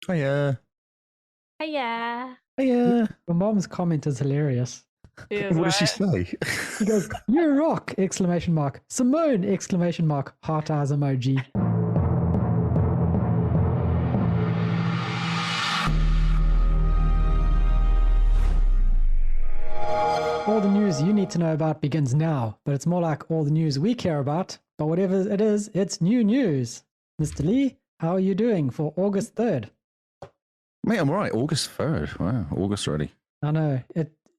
Hiya. Hiya. Hiya. My mom's comment is hilarious. What did she say? She goes, "You rock!" Exclamation mark. Simone! Exclamation mark. Heart eyes emoji. All the news you need to know about begins now, but it's more like all the news we care about. But whatever it is, it's new news. Mr. Lee, how are you doing for August 3rd? Mate, I'm right. August 3rd. Wow, August already. I know.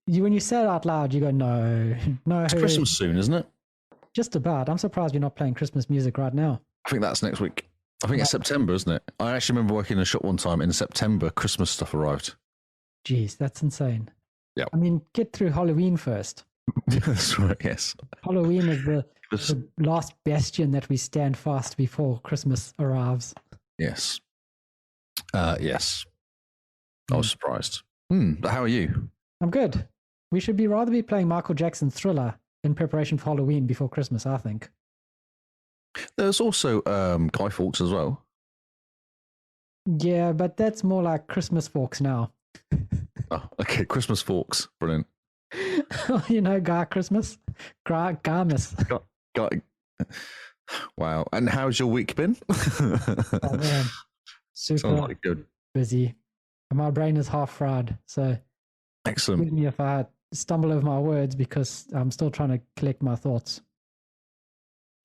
When you say it out loud, you go, no. It's Christmas soon, isn't it? Just about. I'm surprised you're not playing Christmas music right now. I think that's next week. I think it's September, isn't it? I actually remember working in a shop one time in September, Christmas stuff arrived. Jeez, that's insane. Yeah. I mean, get through Halloween first. That's right, yes. Halloween is the last bastion that we stand fast before Christmas arrives. Yes. Yes. I was surprised. But how are you? I'm good. We should rather be playing Michael Jackson's Thriller in preparation for Halloween before Christmas, I think. There's also Guy Fawkes as well. Yeah, but that's more like Christmas Forks now. Oh, okay. Christmas Forks. Brilliant. You know, Guy Christmas? Garmus. Wow. And how's your week been? Oh, man. Super Sounds like good. busy. And my brain is half fried, so Excellent. excuse me if I stumble over my words because I'm still trying to collect my thoughts.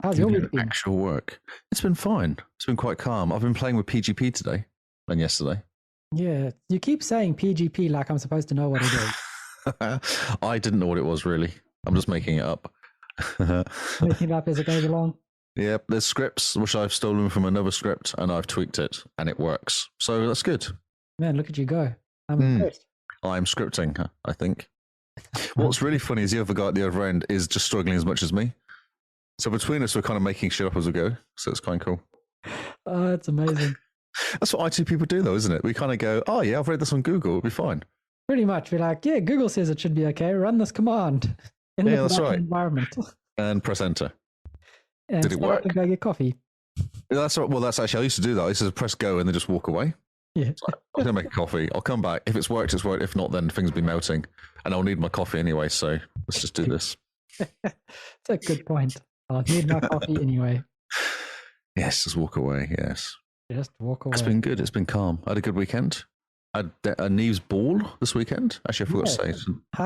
How's your week been? Actual work. It's been fine. It's been quite calm. I've been playing with PGP today and yesterday. Yeah, you keep saying PGP like I'm supposed to know what it is. I didn't know what it was really. I'm just making it up. Making it up as it goes along. Yep, there's scripts which I've stolen from another script and I've tweaked it and it works. So that's good. Man, look at you go. I'm impressed. I'm scripting, I think. What's really funny is the other guy at the other end is just struggling as much as me. So between us, we're kind of making shit up as we go. So it's kind of cool. Oh, it's amazing. That's what IT people do, though, isn't it? We kind of go, oh, yeah, I've read this on Google. It'll be fine. Pretty much. We're like, yeah, Google says it should be okay. Run this command in the that's right. environment. And press enter. And Did it work? Go get coffee. Yeah, that's right. Well, that's actually, I used to do that. I used to press go and then just walk away. Yeah. So I'm going to make a coffee. I'll come back. If it's worked, it's worked. If not, then things will be melting. And I'll need my coffee anyway. So let's just do this. That's a good point. I'll need my coffee anyway. Yes, just walk away. Yes. Just walk away. It's been good. It's been calm. I had a good weekend. I had a Neve's ball this weekend. Actually, I forgot to say.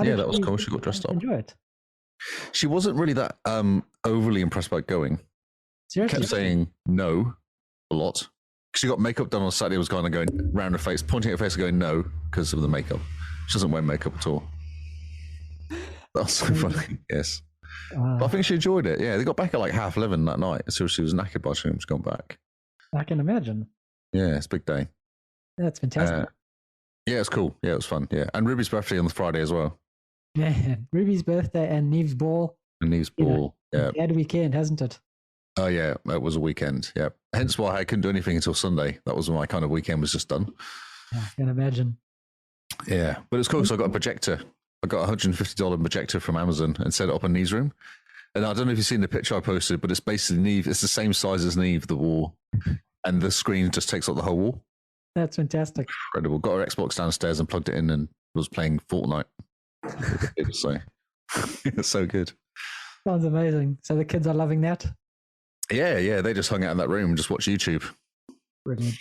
Yeah, that was cool. She got dressed up. Enjoy it. She wasn't really that overly impressed by going. Seriously? Kept saying no a lot. She got makeup done on Saturday. Was kind of going round her face, pointing at her face, and going no because of the makeup. She doesn't wear makeup at all. That's so funny. Yes. But I think she enjoyed it. Yeah, they got back at like 11:30 that night. So she was knackered by the time she got back. I can imagine. Yeah, it's a big day. That's fantastic. Yeah, it's cool. Yeah, it was fun. Yeah. And Ruby's birthday on the Friday as well. Man, Ruby's birthday and Neve's ball. And Neve's ball. Yeah. Bad weekend, hasn't it? Oh, yeah. It was a weekend. Yeah. Hence why I couldn't do anything until Sunday. That was when my kind of weekend was just done. Yeah, I can imagine. Yeah. But it's cool because I got a projector. I got a $150 projector from Amazon and set it up in Neve's room. And I don't know if you've seen the picture I posted, but it's basically Neve. It's the same size as Neve, the wall. And the screen just takes up the whole wall. That's fantastic. Incredible. Got her Xbox downstairs and plugged it in and was playing Fortnite. So it's so good. Sounds amazing. So the kids are loving that? Yeah. They just hung out in that room and just watched YouTube. Brilliant.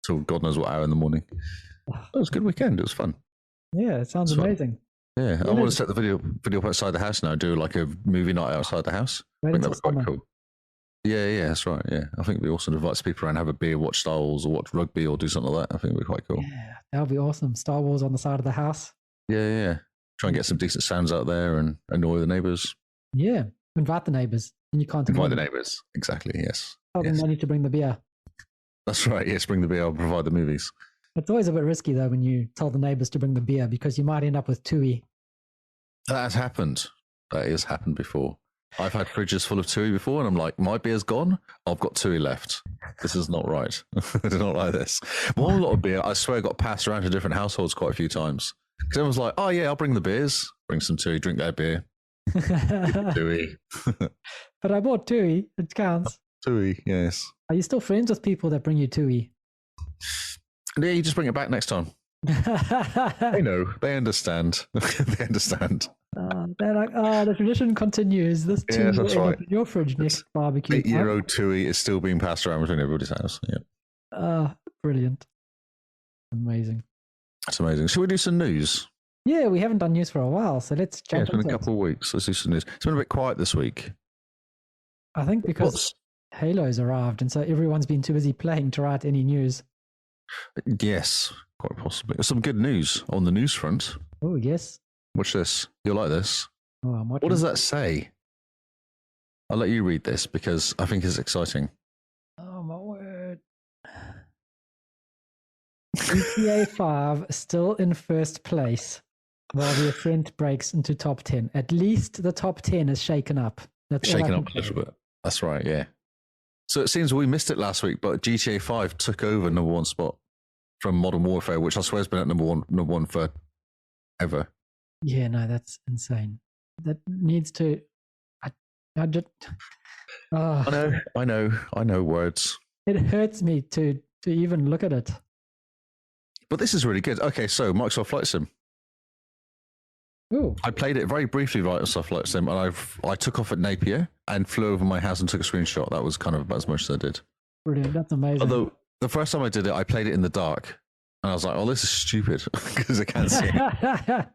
Till God knows what hour in the morning. It was a good weekend. It was fun. Yeah, it sounds amazing. Yeah, I want to set the video up outside the house now. Do like a movie night outside the house. I think that'd be quite cool. Yeah, that's right. Yeah, I think we also invite people around, have a beer, watch Star Wars, or watch rugby, or do something like that. I think it'd be quite cool. Yeah, that would be awesome. Star Wars on the side of the house. Yeah. Try and get some decent sounds out there and annoy the neighbours. Yeah, invite the neighbours. And you can't invite the neighbours. Exactly. Yes. Tell them they need to bring the beer. That's right. Yes, bring the beer. I'll provide the movies. It's always a bit risky though when you tell the neighbours to bring the beer because you might end up with Tui. That has happened. That has happened before. I've had fridges full of Tui before, and I'm like, my beer's gone. I've got Tui left. This is not right. I do not like this. One lot of beer, I swear, got passed around to different households quite a few times. Because everyone's like, oh yeah, I'll bring the beers. Bring some Tui, drink their beer. Tui. But I bought Tui. It counts. Tui, yes. Are you still friends with people that bring you Tui? Yeah, you just bring it back next time. They know. They understand. They understand. They're like, the tradition continues. This too Yes, will that's end right. up in your fridge next barbecue. 8-year-old Tui is still being passed around between everybody's house. Yeah, Brilliant. Amazing. that's amazing. Should we do some news? Yeah, we haven't done news for a while, so let's Yeah, jump it's been a into it. couple of weeks. Let's do some news. It's been a bit quiet this week. I think because What's- Halo's arrived, and so everyone's been too busy playing to write any news. Yes, quite possibly. Some good news on the news front. Oh, yes. Watch this. You'll like this. Oh, I'm watching. What does that say? I'll let you read this because I think it's exciting. Oh, my word. GTA 5 still in first place while the Ascent breaks into top 10. At least the top 10 is shaken up. That's all I Shaken can up a say. little bit. That's right, yeah. So it seems we missed it last week, but GTA 5 took over number one spot from Modern Warfare, which I swear has been at number one for ever. Yeah, no, that's insane. That needs to. I just. I know words. It hurts me to even look at it. But this is really good. Okay, so Microsoft Flight Sim. Oh, I played it very briefly, Microsoft Flight Sim, and I took off at Napier and flew over my house and took a screenshot. That was kind of about as much as I did. brilliant. That's amazing. Although the first time I did it, I played it in the dark, and I was like, "Oh, this is stupid," because I can't see it.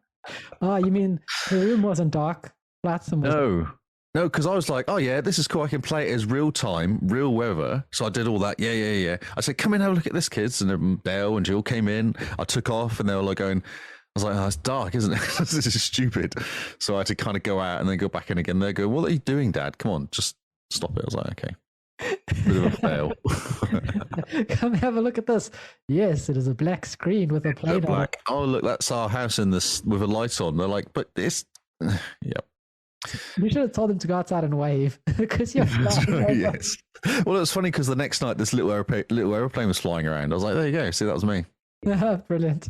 Oh, you mean the room wasn't dark? Flatsome was. No, because I was like, "Oh yeah, this is cool. I can play it as real time, real weather." So I did all that. Yeah. I said, "Come in, have a look at this, kids." And then Dale and Jill came in. I took off, and they were like going. I was like, "Oh, it's dark, isn't it? This is stupid." So I had to kind of go out and then go back in again. They go, "What are you doing, Dad? Come on, just stop it." I was like, "Okay." Bit of a fail. Come have a look at this. Yes, it is a black screen with a plane on it. Black. Oh, look, that's our house in this with a light on. They're like, "But it's." Yep. You should have told them to go outside and wave because you're flying over. Yes. Well, it was funny because the next night this little airplane was flying around. I was like, "There you go. See, that was me." Brilliant.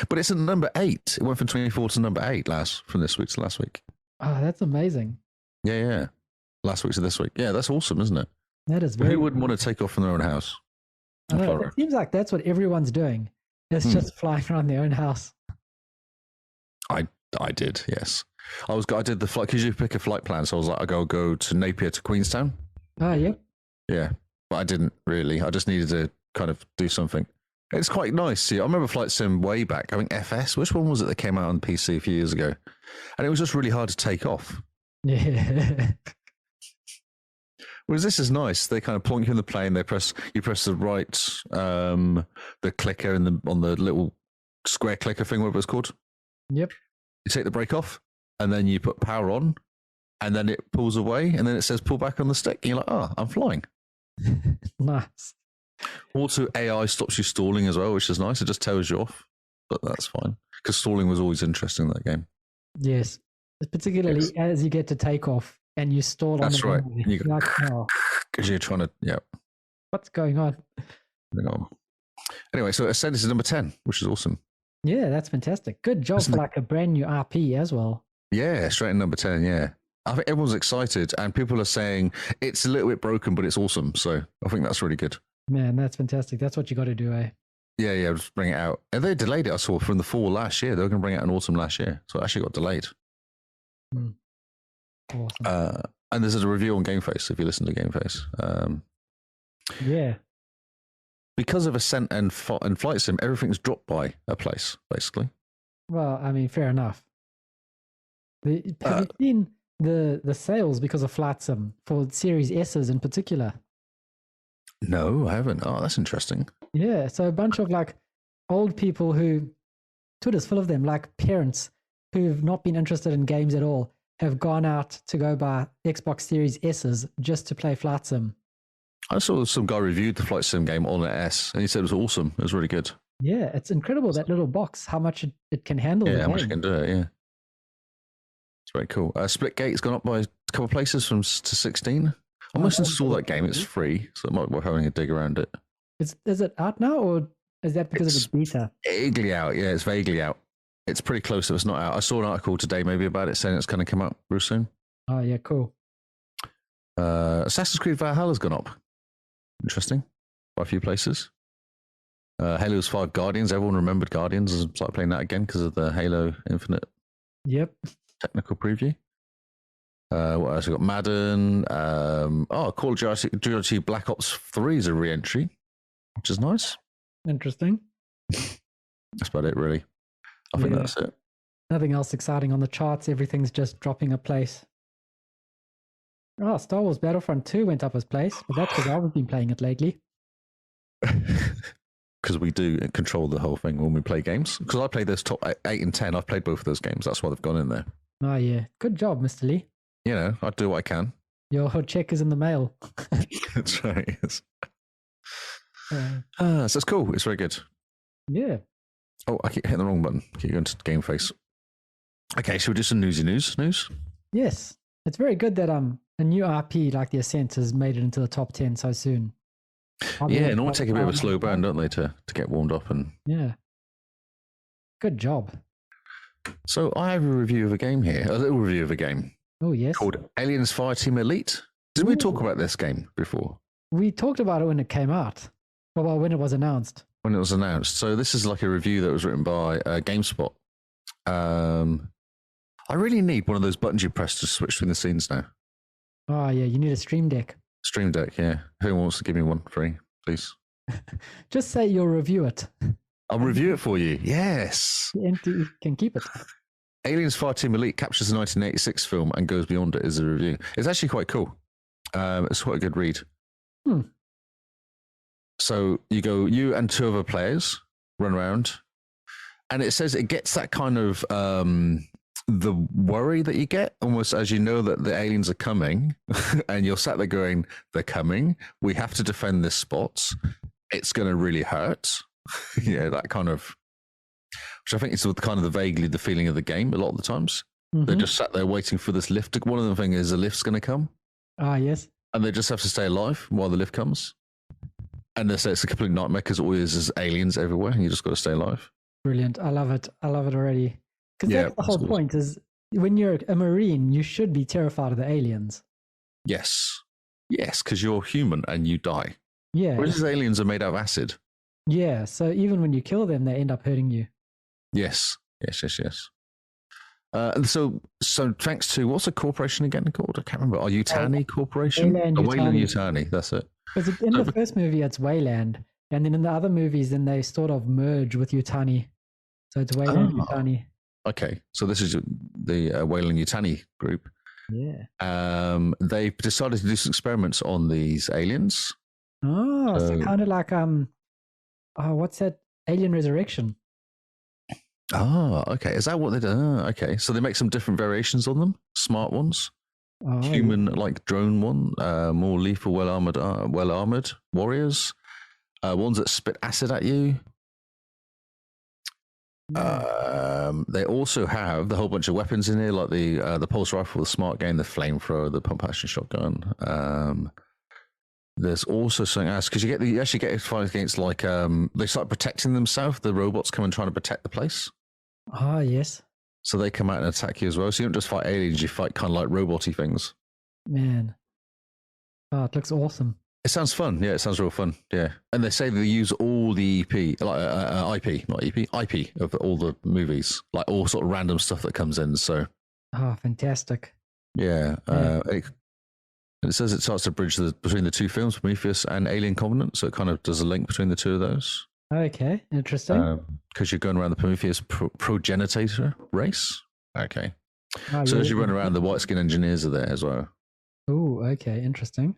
But it's at number 8. It went from 24 to number 8 from this week to last week. Oh, that's amazing. Yeah. Last week to this week. Yeah, that's awesome, isn't it? That is very. Who wouldn't want to take off from their own house? I know, it seems like that's what everyone's doing. It's just flying around their own house. I did, yes. I did the flight because you pick a flight plan. So I was like, I go to Napier to Queenstown. Oh, yeah. Yeah, but I didn't really. I just needed to kind of do something. It's quite nice. See, I remember Flight Sim way back. I think FS. Which one was it that came out on PC a few years ago? And it was just really hard to take off. Yeah. Whereas this is nice. They kind of plonk you in the plane. You press the right, the clicker on the little square clicker thing, whatever it's called. Yep. You take the brake off, and then you put power on, and then it pulls away, and then it says pull back on the stick. And you're like, oh, I'm flying. Nice. Also, AI stops you stalling as well, which is nice. It just tells you off, but that's fine because stalling was always interesting in that game. Yes. Particularly as you get to take off and you stall on That's the right. runway. You go, Like, oh, because you're trying to, yeah. what's going on? Anyway, so Ascent is number 10, which is awesome. Yeah, that's fantastic. Good job for like a brand new RP as well. Yeah, straight in number 10, yeah. I think everyone's excited and people are saying it's a little bit broken, but it's awesome. So I think that's really good. Man, that's fantastic. That's what you got to do, eh? Yeah, just bring it out. And they delayed it, I saw, from the fall last year. They were going to bring it out in autumn last year. So it actually got delayed. Awesome. And there's a review on Game Face, if you listen to Game Face. Yeah. Because of Ascent and Flight Sim, everything's dropped by a place, basically. Well, I mean, fair enough. Have you seen the sales because of Flight Sim for Series S's in particular? No, I haven't. Oh, that's interesting. Yeah, so a bunch of like old people who Twitter's full of them, like parents who've not been interested in games at all, have gone out to go buy Xbox Series S's just to play Flight Sim. I saw some guy reviewed the Flight Sim game on an S, and he said it was awesome. It was really good. Yeah, it's incredible, that little box, how much it can handle. Yeah, the how much it game. can do it, yeah. It's very cool. Splitgate's gone up by a couple of places to 16. I must install that game. It's free, so it might be worth having a dig around it. Is it out now, or is that because of its beta? Vaguely out, yeah, it's vaguely out. It's pretty close if it's not out. I saw an article today maybe about it saying it's going to come out real soon. Oh, yeah, cool. Assassin's Creed Valhalla's gone up. Interesting. By a few places. Halo's 5 Guardians. Everyone remembered Guardians and started playing that again because of the Halo Infinite Yep. technical preview. What else? We got Madden. Call of Duty Black Ops 3 is a re-entry, which is nice. Interesting. That's about it, really. I think that's it. Nothing else exciting on the charts. Everything's just dropping a place. Oh, Star Wars Battlefront 2 went up a place, but that's because I haven't been playing it lately. Because we do control the whole thing when we play games. Because I play those top 8 and 10. I've played both of those games. That's why they've gone in there. Oh, yeah. Good job, Mr. Lee. You know, I do what I can. Your check is in the mail. That's right. Yes. So it's cool. It's very good. Yeah. Oh, I keep hitting the wrong button. Keep going to Game Face. Okay, should we do some newsy news? Yes. It's very good that a new RP like The Ascent has made it into the top 10 so soon. Yeah, normally take a bit of a slow burn, don't they, to get warmed up and. Yeah. Good job. So I have a review of a game here, a little review of a game. Oh, yes. Called Aliens Fireteam Elite. Did we talk about this game before? We talked about it when it came out. Well, when it was announced. When it was announced. So this is like a review that was written by GameSpot. I really need one of those buttons you press to switch between the scenes now. Oh, yeah. You need a Stream Deck. Stream Deck, yeah. If anyone wants to give me one free, please. Just say you'll review it. I'll review it for you. Yes. And you can keep it. Aliens Fireteam Elite captures the 1986 film and goes beyond it as a review. It's actually quite cool. It's quite a good read. So you and 2 other players run around, and it says it gets that kind of the worry that you get almost as you know that the aliens are coming, and you're sat there going, "They're coming. We have to defend this spot. It's going to really hurt." Yeah, that kind of. Which I think is kind of vaguely the feeling of the game a lot of the times. They're just sat there waiting for this lift. One of the things is the lift's going to come. Ah, yes. And they just have to stay alive while the lift comes. And they say it's a complete nightmare because always there's aliens everywhere and you just got to stay alive. Brilliant. I love it. I love it already. Because that's the whole point is when you're a Marine, you should be terrified of the aliens. Yes. Yes, because you're human and you die. Yeah. Whereas these aliens are made out of acid. Yeah. So even when you kill them, they end up hurting you. Yes. So thanks to, what's the corporation again called? I can't remember. Yutani Corporation? Weyland Yutani, that's it. Because in the first movie, it's Weyland. And then in the other movies, then they sort of merge with Yutani. So it's Weyland Yutani. Okay. So this is the Weyland Yutani group. Yeah. They've decided to do some experiments on these aliens. Oh, so kind of like, what's that? Alien Resurrection. Ah, okay. Is that what they do? Okay. So they make some different variations on them, smart ones. Human like drone one, more lethal, well armored warriors, ones that spit acid at you. They also have the whole bunch of weapons in here, like the pulse rifle, the smart gun, the flamethrower, the pump action shotgun. There's also something else because you actually get to fight against like they start protecting themselves. The robots come and trying to protect the place. Ah, yes. So they come out and attack you as well. So you don't just fight aliens; you fight kind of like robot-y things. Man, oh, it looks awesome. It sounds fun. Yeah, it sounds real fun. Yeah, and they say they use all the IP, like IP, not EP, IP of all the movies, like all sort of random stuff that comes in. So, fantastic. Yeah, it says it starts to bridge between the 2 films, Prometheus and Alien Covenant. So it kind of does a link between the 2 of those. Okay, interesting. Because you're going around the Prometheus progenitor race. Okay. So as you run around, the white skin engineers are there as well. Oh, okay, interesting.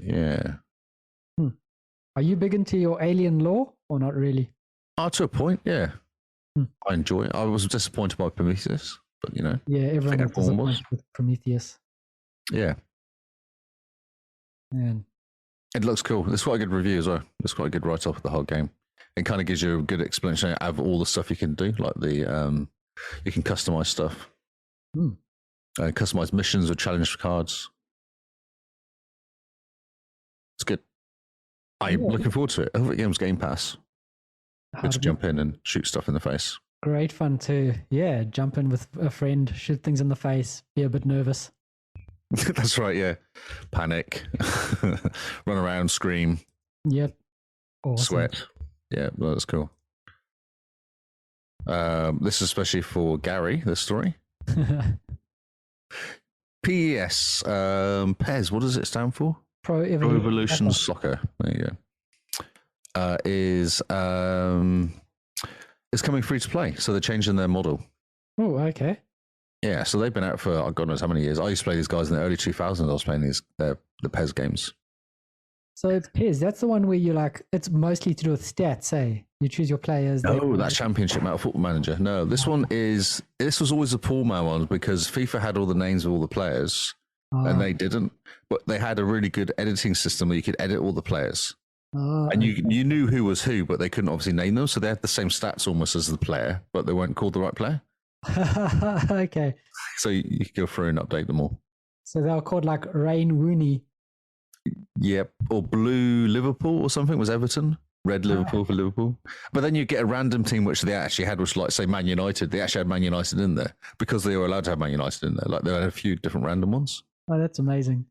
Yeah. Are you big into your alien lore or not really? To a point, yeah. I enjoy it. I was disappointed by Prometheus, but you know. Yeah, everyone was disappointed with Prometheus. Yeah. Man. It looks cool. It's quite a good review as well. It's quite a good write-up of the whole game. It kind of gives you a good explanation of all the stuff you can do, like the you can customize stuff, customize missions or challenge cards. It's good. I'm looking forward to it. I hope it game's Game Pass. Good to jump in and shoot stuff in the face. Great fun too. Yeah, jump in with a friend, shoot things in the face, be a bit nervous. That's right. Yeah, panic, run around, scream. Yep. Awesome. Sweat. Yeah, well, that's cool. This is especially for Gary, this story. PES, PES, what does it stand for? Pro Pro Evolution Soccer. Soccer. There you go. Is coming free to play, so they're changing their model. Oh, okay. Yeah, so they've been out for God knows how many years. I used to play these guys in the early 2000s. I was playing the PES games. So it's PES. That's the one where you like. It's mostly to do with stats. Eh? You choose your players. No, that's Championship Football Manager. No, this one is. This was always a poor man one because FIFA had all the names of all the players, and they didn't. But they had a really good editing system where you could edit all the players, and you knew who was who, but they couldn't obviously name them. So they had the same stats almost as the player, but they weren't called the right player. Okay. So you could go through and update them all. So they were called like Rain Rooney. Yep, or Blue Liverpool or something was Everton. Red Liverpool for Liverpool. But then you get a random team which they actually had, which like say Man United. They actually had Man United in there because they were allowed to have Man United in there. Like they had a few different random ones. Oh, that's amazing.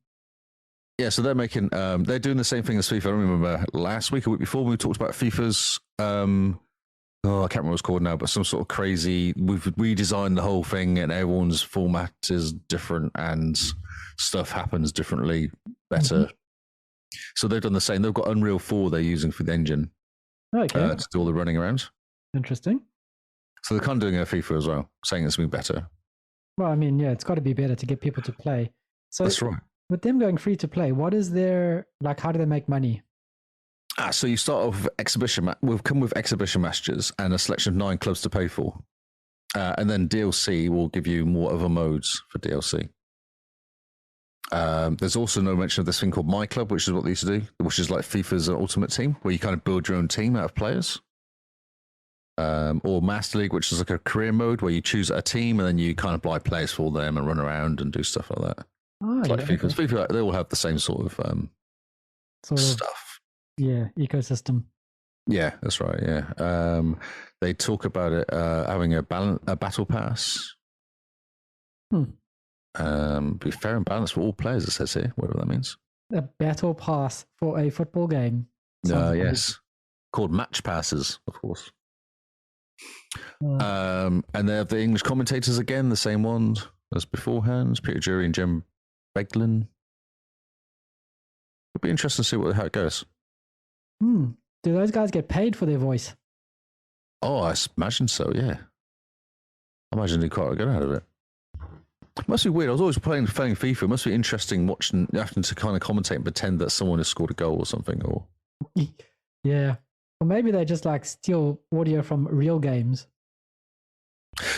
Yeah, so they're making they're doing the same thing as FIFA. I remember last week or week before we talked about FIFA's I can't remember what it's called now, but some sort of crazy. We've redesigned the whole thing, and everyone's format is different, and stuff happens differently, better. Mm-hmm. So they've done the same. They've got Unreal 4 they're using for the engine to do all the running around. Interesting. So they're kind of doing a FIFA as well, saying it's going to be better. Well, I mean, yeah, it's got to be better to get people to play. So that's right. With them going free to play, what is their like? How do they make money? So you start off with exhibition. We've come with exhibition matches and a selection of 9 clubs to pay for, and then DLC will give you more other modes for DLC. There's also no mention of this thing called My Club, which is what they used to do, which is like FIFA's Ultimate Team, where you kind of build your own team out of players. Or Master League, which is like a career mode where you choose a team and then you kind of buy players for them and run around and do stuff like that. Oh, it's like FIFA. FIFA, they all have the same sort of stuff. Yeah, ecosystem. Yeah, that's right. Yeah, they talk about it having a battle pass. Be fair and balanced for all players. It says here, whatever that means. A battle pass for a football game. Yes, called match passes, of course. And they have the English commentators again, the same ones as beforehand. Peter Jury and Jem Beglin. It'll be interesting to see how it goes. Do those guys get paid for their voice? Oh, I imagine so, yeah. I imagine they quite good out of it. Must be weird. I was always playing FIFA. It must be interesting watching, having to kind of commentate and pretend that someone has scored a goal or something. Or yeah. Or maybe they just like steal audio from real games.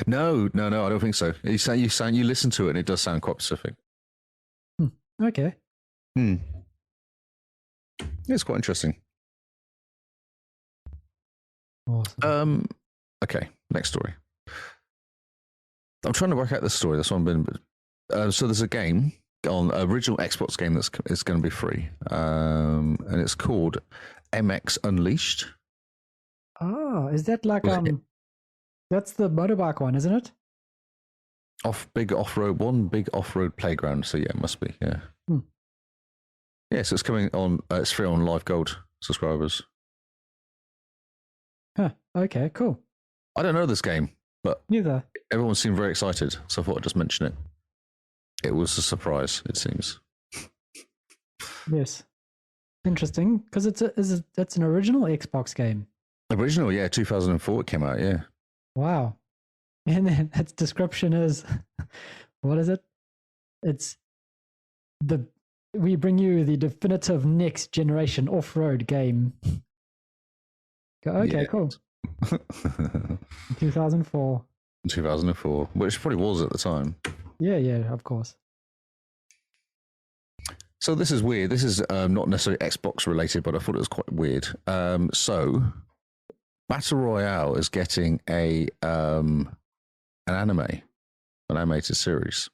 No, I don't think so. You listen to it and it does sound quite specific. Okay. It's quite interesting. Awesome. Okay, next story. I'm trying to work out this story. That's what I've been. So there's a game on original Xbox game that's going to be free, and it's called MX Unleashed. Oh, is that like that's the motorbike one, isn't it? Big off-road playground. So yeah, it must be. Yeah. Yeah, so it's coming on. It's free on Live Gold subscribers. Huh. Okay. Cool. I don't know this game, but neither. Everyone seemed very excited, so I thought I'd just mention it. It was a surprise, it seems. Yes. Interesting, because it's an original Xbox game. Original, yeah, 2004 it came out, yeah. Wow. And then its description is, what is it? It's we bring you the definitive next generation off-road game. Okay, cool. 2004. 2004, which probably was at the time. Yeah, of course. So this is weird. This is not necessarily Xbox related, but I thought it was quite weird. So Battle Royale is getting an animated series.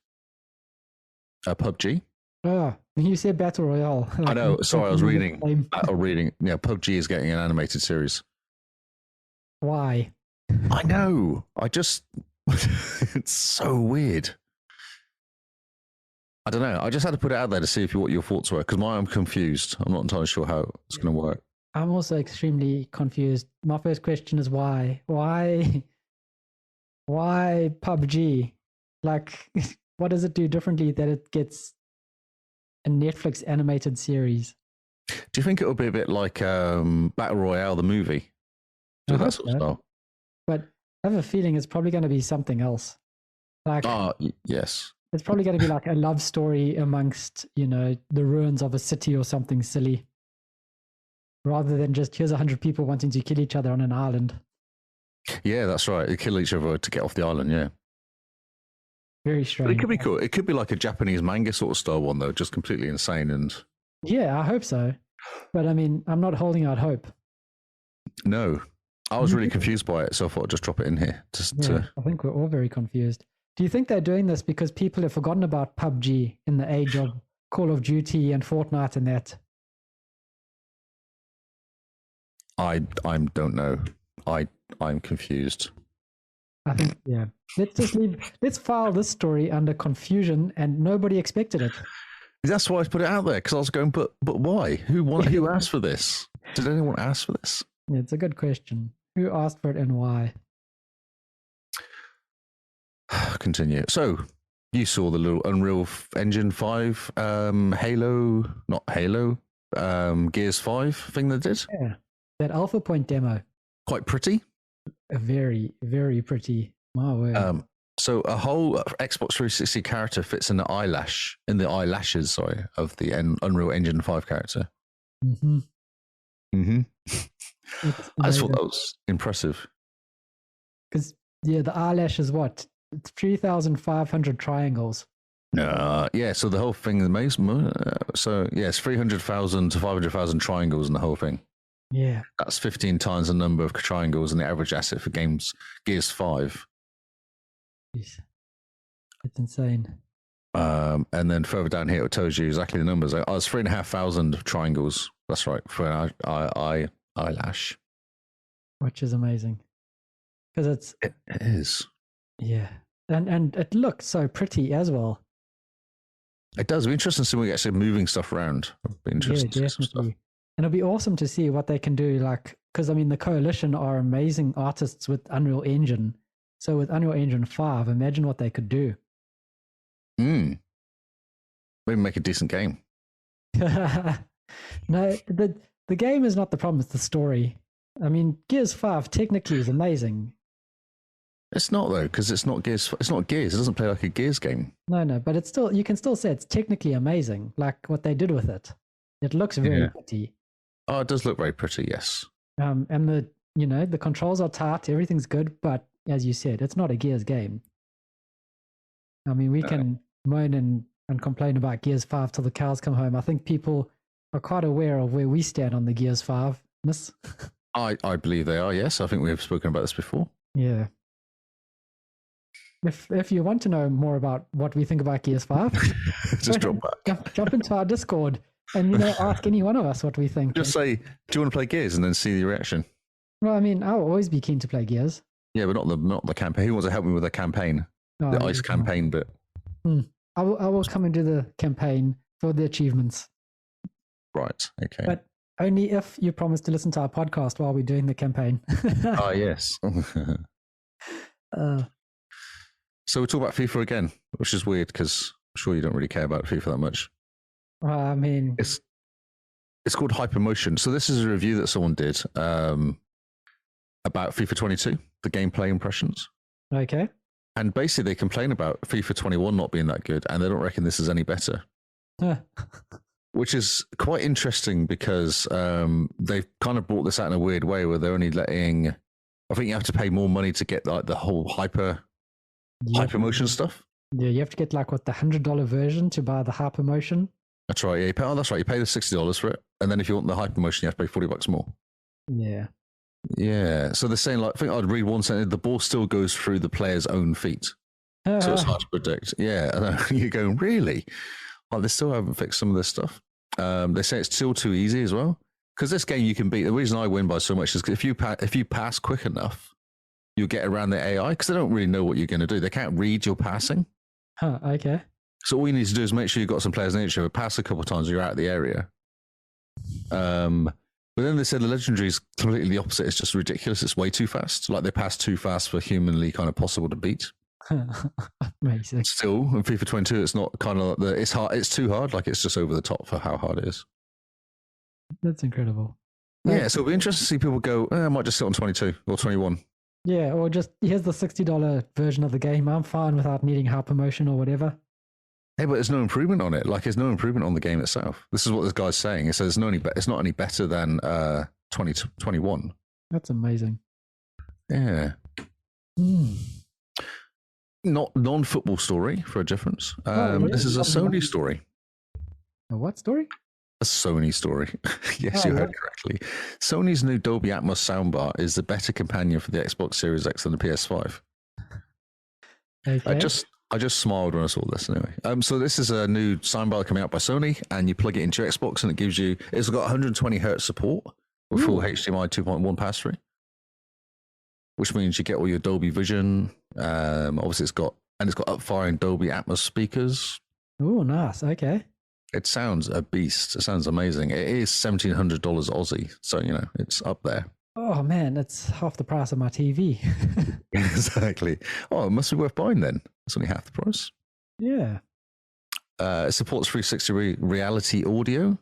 PUBG. Oh, you said Battle Royale. I know. Sorry, I was reading. Yeah, PUBG is getting an animated series. Why? I know. It's so weird. I don't know. I just had to put it out there to see what your thoughts were, because I'm confused. I'm not entirely sure how it's going to work. I'm also extremely confused. My first question is why? Why PUBG? Like, what does it do differently that it gets a Netflix animated series? Do you think it'll be a bit like Battle Royale, the movie? I Do that hope sort of so. style? But I have a feeling it's probably going to be something else. Like, Yes. it's probably going to be like a love story amongst, the ruins of a city or something silly, rather than just here's 100 people wanting to kill each other on an island. Yeah, that's right. They kill each other to get off the island, yeah. Very But strange. it could be cool. It could be like a Japanese manga sort of style one, though, just completely insane. And Yeah, I hope so. But I mean, I'm not holding out hope. no, I was really confused by it, so I thought I'd just drop it in here. I think we're all very confused. Do you think they're doing this because people have forgotten about PUBG in the age of Call of Duty and Fortnite and that? I don't know. I'm confused. I think, yeah. Let's file this story under confusion and nobody expected it. That's why I put it out there, because I was going, but why? Who asked for this? Did anyone ask for this? Yeah, it's a good question. Who asked for it and why? Continue. So you saw the little Unreal Engine 5 Halo, not Halo, Gears 5 thing they did? Yeah, that Alpha Point demo. Quite pretty. Very, very pretty. My word. So a whole Xbox 360 character fits in the eyelashes, sorry, of the Unreal Engine 5 character. Mm-hmm. Mm-hmm. I just thought that was impressive. Because, yeah, the eyelash is what? It's 3,500 triangles. Yeah, so the whole thing is amazing. So, yes, 300,000 to 500,000 triangles in the whole thing. Yeah. That's 15 times the number of triangles in the average asset for Gears 5. Jeez. It's insane. And then further down here, it tells you exactly the numbers. I was 3,500 triangles. That's right, for an eyelash. Which is amazing. Because It is. Yeah. And it looks so pretty as well. It does. It'll be interesting to see when we get actually moving stuff around. It'll be interesting Yeah, to see some stuff. definitely. And it'll be awesome to see what they can do. Like, because I mean, the Coalition are amazing artists with Unreal Engine. So with Unreal Engine 5, imagine what they could do. Maybe make a decent game. No, the game is not the problem, it's the story. I mean, Gears 5 technically is amazing. It's not though, because it's not Gears. It's not Gears. It doesn't play like a Gears game. No, but it's still, you can still say it's technically amazing, like what they did with it. It looks very pretty. Oh, it does look very pretty. Yes. And the controls are tight, everything's good, but as you said, it's not a Gears game. I mean, we can moan and complain about Gears 5 till the cows come home. I think people are quite aware of where we stand on the Gears 5-ness. I believe they are. Yes, I think we have spoken about this before. Yeah. If you want to know more about what we think about Gears 5, just drop back. Jump into our Discord and ask any one of us what we think. Just say, "Do you want to play Gears?" and then see the reaction. Well, I mean, I'll always be keen to play Gears. Yeah, but not the campaign. Who wants to help me with the campaign? The ice campaign bit. I will come and do the campaign for the achievements. Right. Okay. But only if you promise to listen to our podcast while we're doing the campaign. Ah, yes. So we talk about FIFA again, which is weird because I'm sure you don't really care about FIFA that much. I mean, it's called Hypermotion. So this is a review that someone did about FIFA 22, the gameplay impressions. Okay. And basically, they complain about FIFA 21 not being that good, and they don't reckon this is any better. Which is quite interesting because they've kind of brought this out in a weird way where they're only letting. I think you have to pay more money to get like the whole hypermotion stuff. Yeah, you have to get like the $100 version to buy the hypermotion. That's right. Yeah, that's right. You pay the $60 for it, and then if you want the hypermotion, you have to pay $40 more. Yeah. Yeah. So they're saying like, I think I'd read one sentence: the ball still goes through the player's own feet, so it's hard to predict. Yeah, you're going really. Oh, they still haven't fixed some of this stuff. They say it's still too easy as well. Because this game you can beat. The reason I win by so much is if you pass quick enough, you'll get around the AI because they don't really know what you're going to do. They can't read your passing. Okay. So all you need to do is make sure you've got some players in each other, pass a couple of times, you're out of the area. But then they said the Legendary is completely the opposite. It's just ridiculous. It's way too fast. Like they pass too fast for humanly kind of possible to beat. Amazing. Still, in FIFA 22, it's not kind of like it's hard. It's too hard. Like it's just over the top for how hard it is. That's incredible. Yeah, so it'll be interesting to see people go, I might just sit on 22 or 21. Yeah, or just here's the $60 version of the game. I'm fine without needing help promotion or whatever. Hey, but there's no improvement on it. Like, there's no improvement on the game itself. This is what this guy's saying. He says it's not any better than 2021. That's amazing. Yeah. Not non-football story for a difference. This is a Sony story. A what story? A Sony story. Yes, you heard correctly. Sony's new Dolby Atmos soundbar is the better companion for the Xbox Series X than the PS5. Okay. I just smiled when I saw this anyway. So this is a new soundbar coming out by Sony, and you plug it into your Xbox, and it's got 120 hertz support with full HDMI 2.1 pass-through, which means you get all your Dolby Vision. Obviously, it's got up-firing Dolby Atmos speakers. Oh, nice. Okay. It sounds a beast. It sounds amazing. It is $1,700 Aussie, so it's up there. Oh man, that's half the price of my TV. Exactly. Oh, it must be worth buying then. It's only half the price. Yeah. It supports 360 reality audio.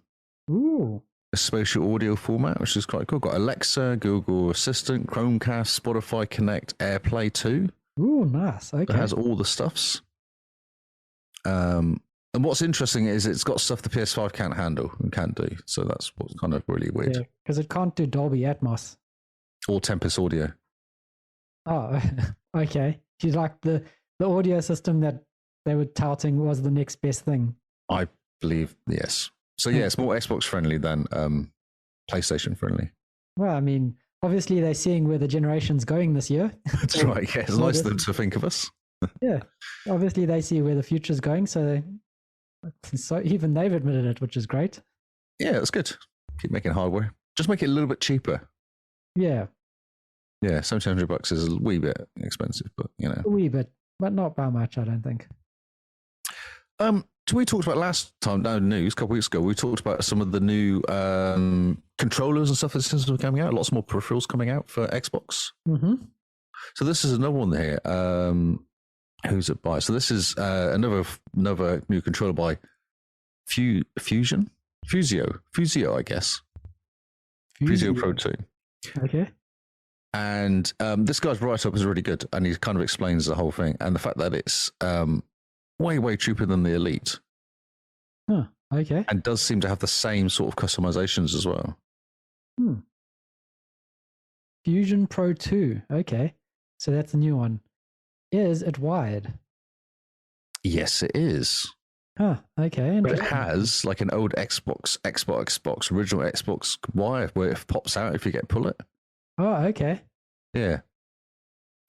Ooh. A spatial audio format, which is quite cool. Got Alexa, Google Assistant, Chromecast, Spotify Connect, AirPlay 2. Ooh, nice. Okay. It has all the stuffs. And what's interesting is it's got stuff the PS5 can't handle and can't do. So that's what's kind of really weird. Yeah, because it can't do Dolby Atmos. Or Tempest Audio. Oh, okay. She's like the audio system that they were touting was the next best thing. I believe, yes. So yeah, it's more Xbox friendly than PlayStation friendly. Well, I mean, obviously they're seeing where the generation's going this year. That's right. Yeah, it's nice of them to think of us. Yeah, obviously they see where the future's going, so even they've admitted it, which is great. Yeah, that's good. Keep making hardware. Just make it a little bit cheaper. Yeah. Yeah, $1,700 is a wee bit expensive, but a wee bit, but not by much, I don't think. So we talked about last time, news a couple weeks ago. We talked about some of the new controllers and stuff that seems to be coming out. Lots more peripherals coming out for Xbox. Mm-hmm. So this is another one here. Who's it by? So this is another new controller by Fusio, I guess. Fusio Pro 2. Okay. And this guy's write-up is really good, and he kind of explains the whole thing, and the fact that it's way cheaper than the Elite. Huh. Okay. And does seem to have the same sort of customizations as well. Fusion Pro 2. Okay. So that's a new one. Is it wired? Yes, it is. Huh. Okay. But it has like an old Xbox, original Xbox wire where it pops out if you pull it. Oh, okay. Yeah.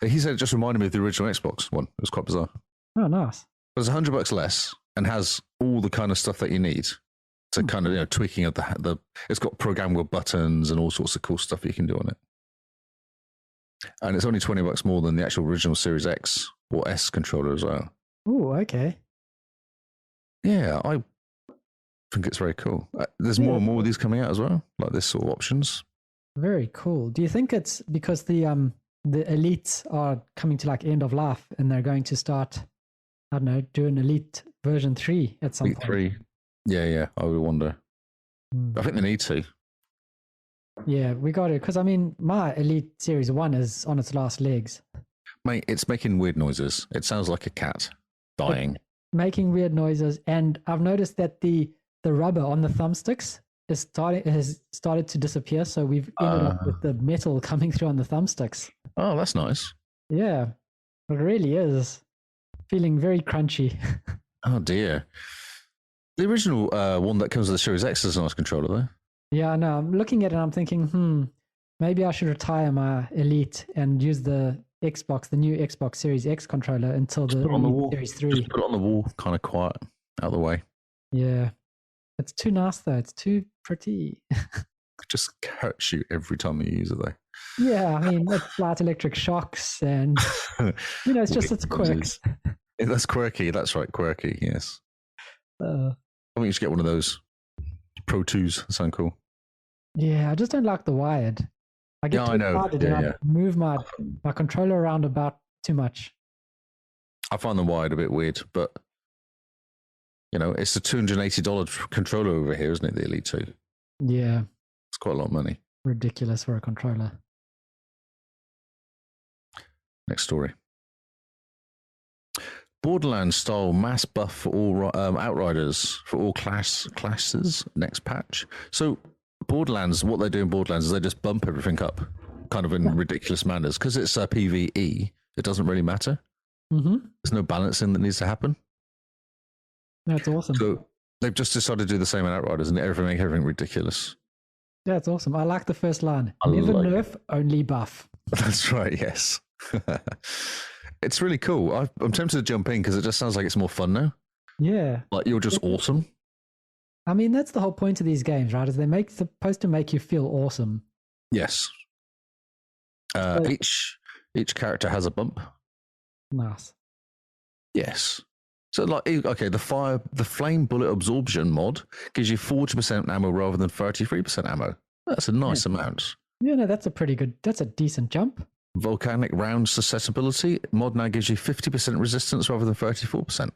He said it just reminded me of the original Xbox one. It was quite bizarre. Oh, nice. But it's $100 less and has all the kind of stuff that you need to kind of tweaking of the. It's got programmable buttons and all sorts of cool stuff you can do on it. And it's only $20 more than the actual original Series X or S controller as well. Oh, okay. Yeah, I think it's very cool. There's more and more of these coming out as well, like this sort of options. Very cool. Do you think it's because the Elites are coming to like end of life and they're going to start, I don't know, doing Elite version 3 at some Elite point? 3. Yeah, I would wonder. I think they need to. Yeah, we got it. Because, I mean, my Elite Series 1 is on its last legs. Mate, it's making weird noises. It sounds like a cat dying. Making weird noises. And I've noticed that the rubber on the thumbsticks has started to disappear. So we've ended up with the metal coming through on the thumbsticks. Oh, that's nice. Yeah, it really is. Feeling very crunchy. Oh, dear. The original one that comes with the Series X is a nice controller, though. Yeah, no, I'm looking at it and I'm thinking, maybe I should retire my Elite and use the new Xbox Series X controller until the Series 3. Just put it on the wall, kind of quiet, out of the way. Yeah. It's too nice, though. It's too pretty. Just hurts you every time you use it, though. Yeah, I mean, it's light electric shocks and, it's just its quirks. That's quirky. That's right, quirky, yes. I think you should get one of those Pro 2s. Sound cool. Yeah, I just don't like the wired. I get Yeah, too I know. excited Yeah, and yeah. I move my controller around about too much. I find the wired a bit weird, but it's a $280 controller over here, isn't it? The Elite 2. Yeah, It's quite a lot of money. ridiculous for a controller. Next story. Borderlands style mass buff for all Outriders for all classes next patch. So Borderlands, what they do in Borderlands is they just bump everything up, kind of in ridiculous manners, because it's a PVE. It doesn't really matter. Mm-hmm. There's no balancing that needs to happen. That's awesome. So they've just decided to do the same in Outriders and make everything ridiculous. That's awesome. I like the first line. I Never like nerf, only buff. That's right. Yes. It's really cool. I'm tempted to jump in because it just sounds like it's more fun now. Yeah. Like you're just awesome. I mean, that's the whole point of these games, right? Is they're supposed to make you feel awesome. Yes. Each character has a bump. Nice. Yes. So okay, the flame bullet absorption mod gives you 40% ammo rather than 33% ammo. That's a nice amount. Yeah, no, that's a decent jump. Volcanic round susceptibility mod now gives you 50% resistance rather than 34%.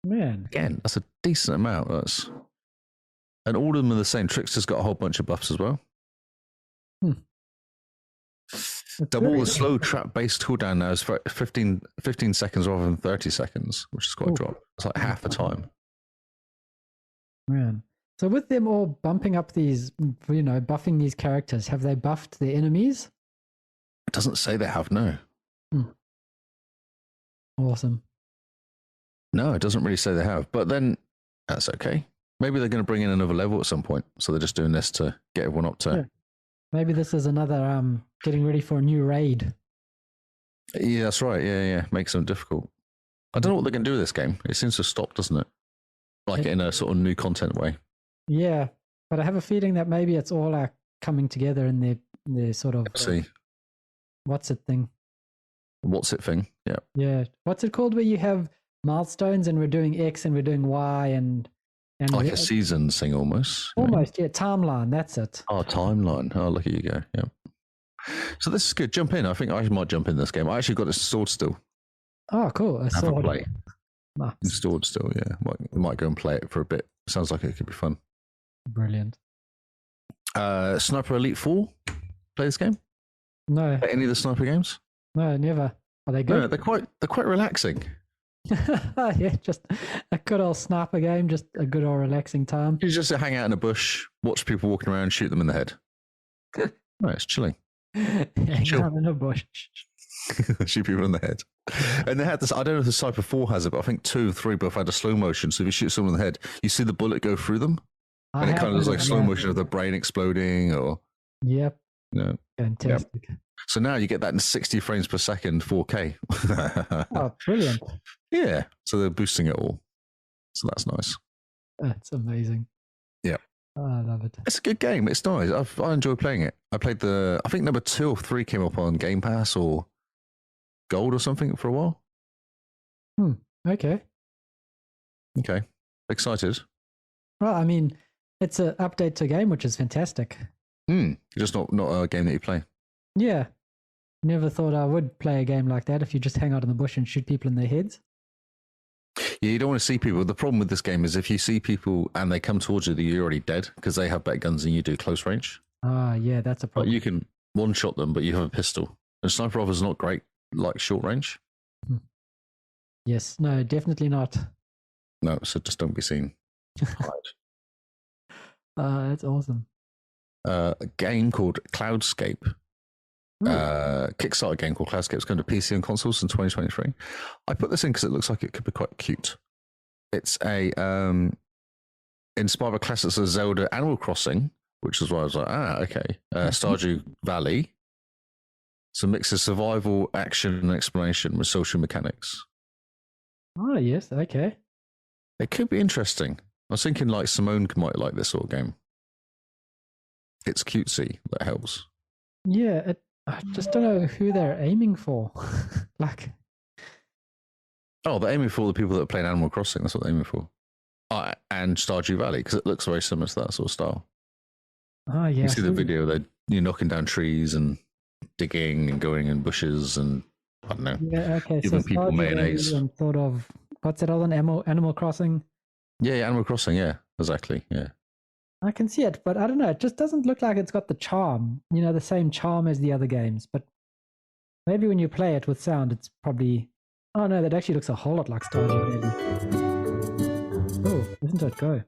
Man. Again, that's a decent amount. And all of them are the same. Trickster's got a whole bunch of buffs as well. Double the slow trap based cooldown now is 15 seconds rather than 30 seconds, which is quite a drop. It's like half the time. Man. So with them all bumping up these, buffing these characters, have they buffed the enemies? It doesn't say they have, no. Awesome. No, it doesn't really say they have. But then that's okay. Maybe they're going to bring in another level at some point. So they're just doing this to get everyone up to... Yeah. Maybe this is another getting ready for a new raid. Yeah, that's right. Yeah. Makes them difficult. I don't know what they're going to do with this game. It seems to have stopped, doesn't it? Like in a sort of new content way. Yeah, but I have a feeling that maybe it's all coming together in their sort of... See. What's it thing? What's it thing? Yeah. Yeah. What's it called where you have milestones and we're doing X and we're doing Y and like a season thing almost. Almost, yeah. Timeline, that's it. Oh, timeline. Oh, look at you go. Yeah. So this is good. Jump in. I think I might jump in this game. I actually got it installed still. Oh, cool. Have a play. Nice. Installed still, yeah. Might go and play it for a bit. Sounds like it could be fun. Brilliant. Sniper Elite 4? Play this game? No. Play any of the sniper games? No, never. Are they good? No, they're quite relaxing. Yeah, just a good old sniper game, just a good old relaxing time. You just hang out in a bush, watch people walking around, shoot them in the head. No, it's chilling. Hang out in a bush. Shoot people in the head. And they had this, I don't know if the Sniper 4 has it, but I think 2 or 3 both had a slow motion. So if you shoot someone in the head, you see the bullet go through them. And it kind of is like slow motion of the brain exploding or... Yep. No. Fantastic. Yep. So now you get that in 60 frames per second, 4K. Oh, brilliant. Yeah. So they're boosting it all. So that's nice. That's amazing. Yeah. Oh, I love it. It's a good game. It's nice. I enjoy playing it. I played I think number 2 or 3 came up on Game Pass or Gold or something for a while. Okay. Okay. Excited. Well, I mean, it's an update to a game, which is fantastic. Just not a game that you play. Yeah. Never thought I would play a game like that if you just hang out in the bush and shoot people in their heads. Yeah, you don't want to see people. The problem with this game is if you see people and they come towards you, you're already dead because they have better guns than you do close range. Ah, yeah, that's a problem. But you can one-shot them, but you have a pistol. And Sniper Rifle is not great, like short range. Yes, no, definitely not. No, so just don't be seen. That's awesome. A game called Cloudscape. Kickstarter game called Cloudscape. It's going to PC and consoles in 2023. I put this in because it looks like it could be quite cute. It's a inspired by classics of Zelda, Animal Crossing, which is why I was like, okay. Stardew Valley. It's a mix of survival, action, and exploration with social mechanics. Oh, yes, okay. It could be interesting. I was thinking like Simone might like this sort of game. It's cutesy. That helps. Yeah, I just don't know who they're aiming for. Like, oh, they're aiming for the people that are playing Animal Crossing. That's what they're aiming for. And Stardew Valley, because it looks very similar to that sort of style. Oh yeah. You see the see? video, you're knocking down trees and digging and going in bushes and I don't know, Yeah. Okay. So giving people Stardew Valley mayonnaise. and sort of what's that other one? Animal Crossing. Yeah, Animal Crossing. Yeah, exactly. Yeah. I can see it, but I don't know. It just doesn't look like it's got the charm. The same charm as the other games. But maybe when you play it with sound, it's probably. Oh no, that actually looks a whole lot like Stardew Valley. Oh, isn't it? Go.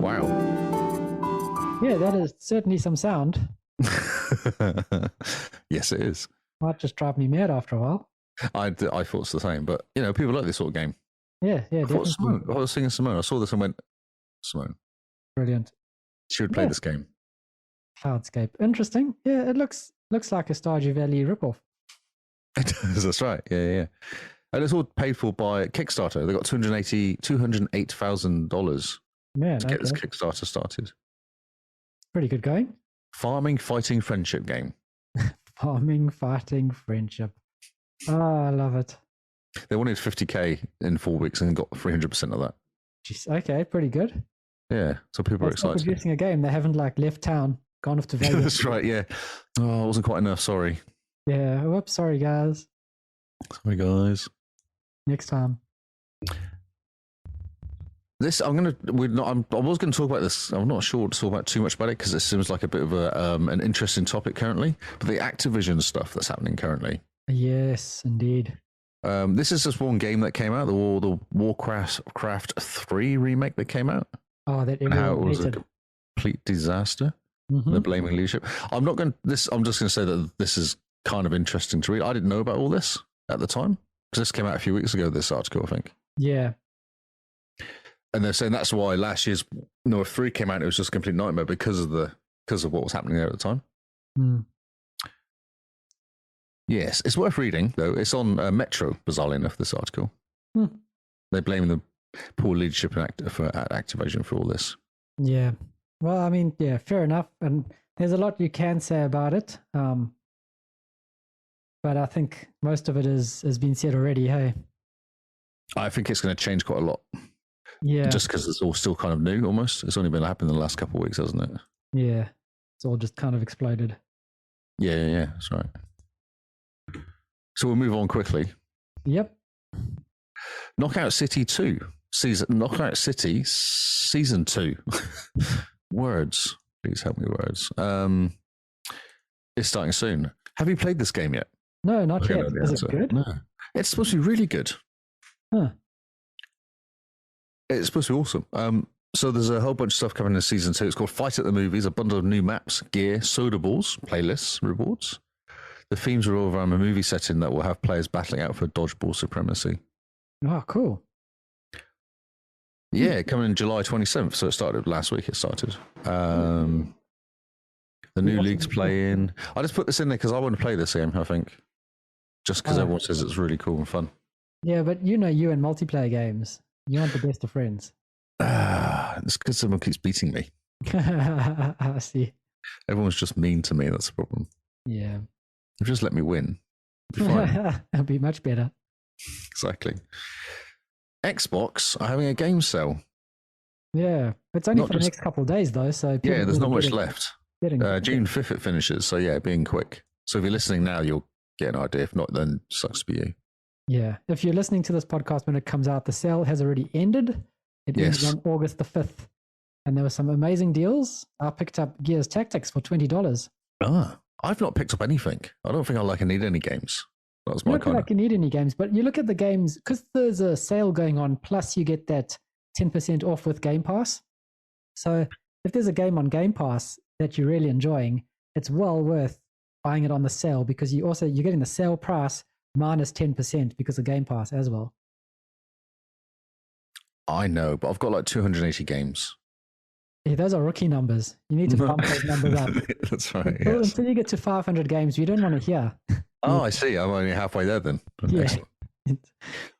Wow. Yeah, that is certainly some sound. Yes, it is. Might just drive me mad after a while. I thought it's the same, but people like this sort of game. Yeah, I thought definitely. Simone. I was singing Simone. I saw this and went, Simone. Brilliant. She would play Yeah. this game. Cloudscape. Interesting. Yeah, it looks like a Stardew Valley ripoff. It does. That's right. Yeah. And it's all paid for by Kickstarter. They got $208,000 Man, to get this okay. Kickstarter started. Pretty good going. Farming, fighting, friendship game. Farming, fighting, friendship. Oh, I love it. They wanted 50K in 4 weeks and got 300% of that. Jeez, okay, pretty good. Yeah, so people are That's not excited. producing a game. They haven't left town, gone off to Vegas. That's right. Yeah. Oh, it wasn't quite enough. Sorry. Yeah. Whoops. Sorry, guys. Sorry, guys. Next time. This I was going to talk about this. I'm not sure to talk about too much about it because it seems like a bit of an interesting topic currently. But the Activision stuff that's happening currently. Yes, indeed. This is just one game that came out, the Warcraft 3 remake that came out. Oh, that And how it everyone was a hated. complete disaster. Mhm. They're blaming leadership. I'm just going to say that this is kind of interesting to read. I didn't know about all this at the time because this came out a few weeks ago. This article, I think. Yeah. And they're saying that's why last year's Nerf 3 came out. It was just a complete nightmare because of what was happening there at the time. Mm. Yes, it's worth reading though. It's on Metro, bizarrely enough. This article. Hmm. They blame the poor leadership at Activision for all this. Yeah. Well, I mean, yeah, fair enough. And there's a lot you can say about it. But I think most of it has been said already. Hey. I think it's going to change quite a lot. Yeah. Just because it's all still kind of new, almost. It's only been happening in the last couple of weeks, hasn't it? Yeah. It's all just kind of exploded. Yeah. That's right. So we'll move on quickly. Yep. Knockout City 2 Knockout City Season 2. Words. Please help me, words. It's starting soon. Have you played this game yet? No, not Okay, yet. no, the Is answer. it good? No. It's supposed to be really good. Huh. It's supposed to be awesome. So there's a whole bunch of stuff coming in season 2. It's called Fight at the Movies, a bundle of new maps, gear, soda balls, playlists, rewards. The themes revolve around a movie setting that will have players battling out for dodgeball supremacy. Oh, cool. Yeah, coming in July 27th. So it started last week. It started. The new leagues play in. I just put this in there because I want to play this game, I think. Just because everyone says it's really cool and fun. Yeah, but you and multiplayer games, you aren't the best of friends. It's because someone keeps beating me. I see. Everyone's just mean to me. That's the problem. Yeah. If you just let me win, it'll be fine. It'll be much better. Exactly. Xbox are having a game sale. Yeah. It's only Not for the just- next couple of days, though. So people Yeah, there's really not much get it- left. getting it. June 5th it finishes. So yeah, being quick. So if you're listening now, you'll get an idea. If not, then sucks for you. Yeah. If you're listening to this podcast when it comes out, the sale has already ended. It ends Yes. on August the 5th. And there were some amazing deals. I picked up Gears Tactics for $20. I've not picked up anything. I don't think I need any games. That was You my don't feel kind of. like you need any games, but you look at the games, because there's a sale going on, plus you get that 10% off with Game Pass. So if there's a game on Game Pass that you're really enjoying, it's well worth buying it on the sale because you're getting the sale price minus 10% because of Game Pass as well. I know, but I've got like 280 games. Yeah, those are rookie numbers. You need to bump those numbers up. That's right. Until, Yes. until you get to 500 games, you don't want to hear. Oh, I see. I'm only halfway there then. Yeah. Excellent.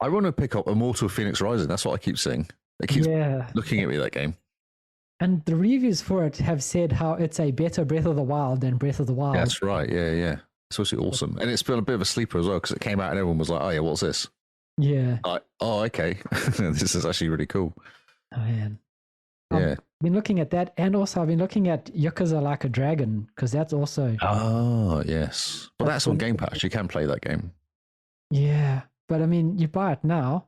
I want to pick up Immortal Phoenix Rising. That's what I keep seeing. It keeps Yeah. looking at me, that game. And the reviews for it have said how it's a better Breath of the Wild than Breath of the Wild. That's right. Yeah. It's actually awesome. And it's been a bit of a sleeper as well because it came out and everyone was like, oh, yeah, what's this? Yeah. Like, oh, okay. This is actually really cool. Oh, man. Yeah. Been looking at that, and also I've been looking at Yakuza Like a Dragon, because that's also Oh, yes. But that's on been- Game Pass. You can play that game. yeah. But I mean, you buy it now,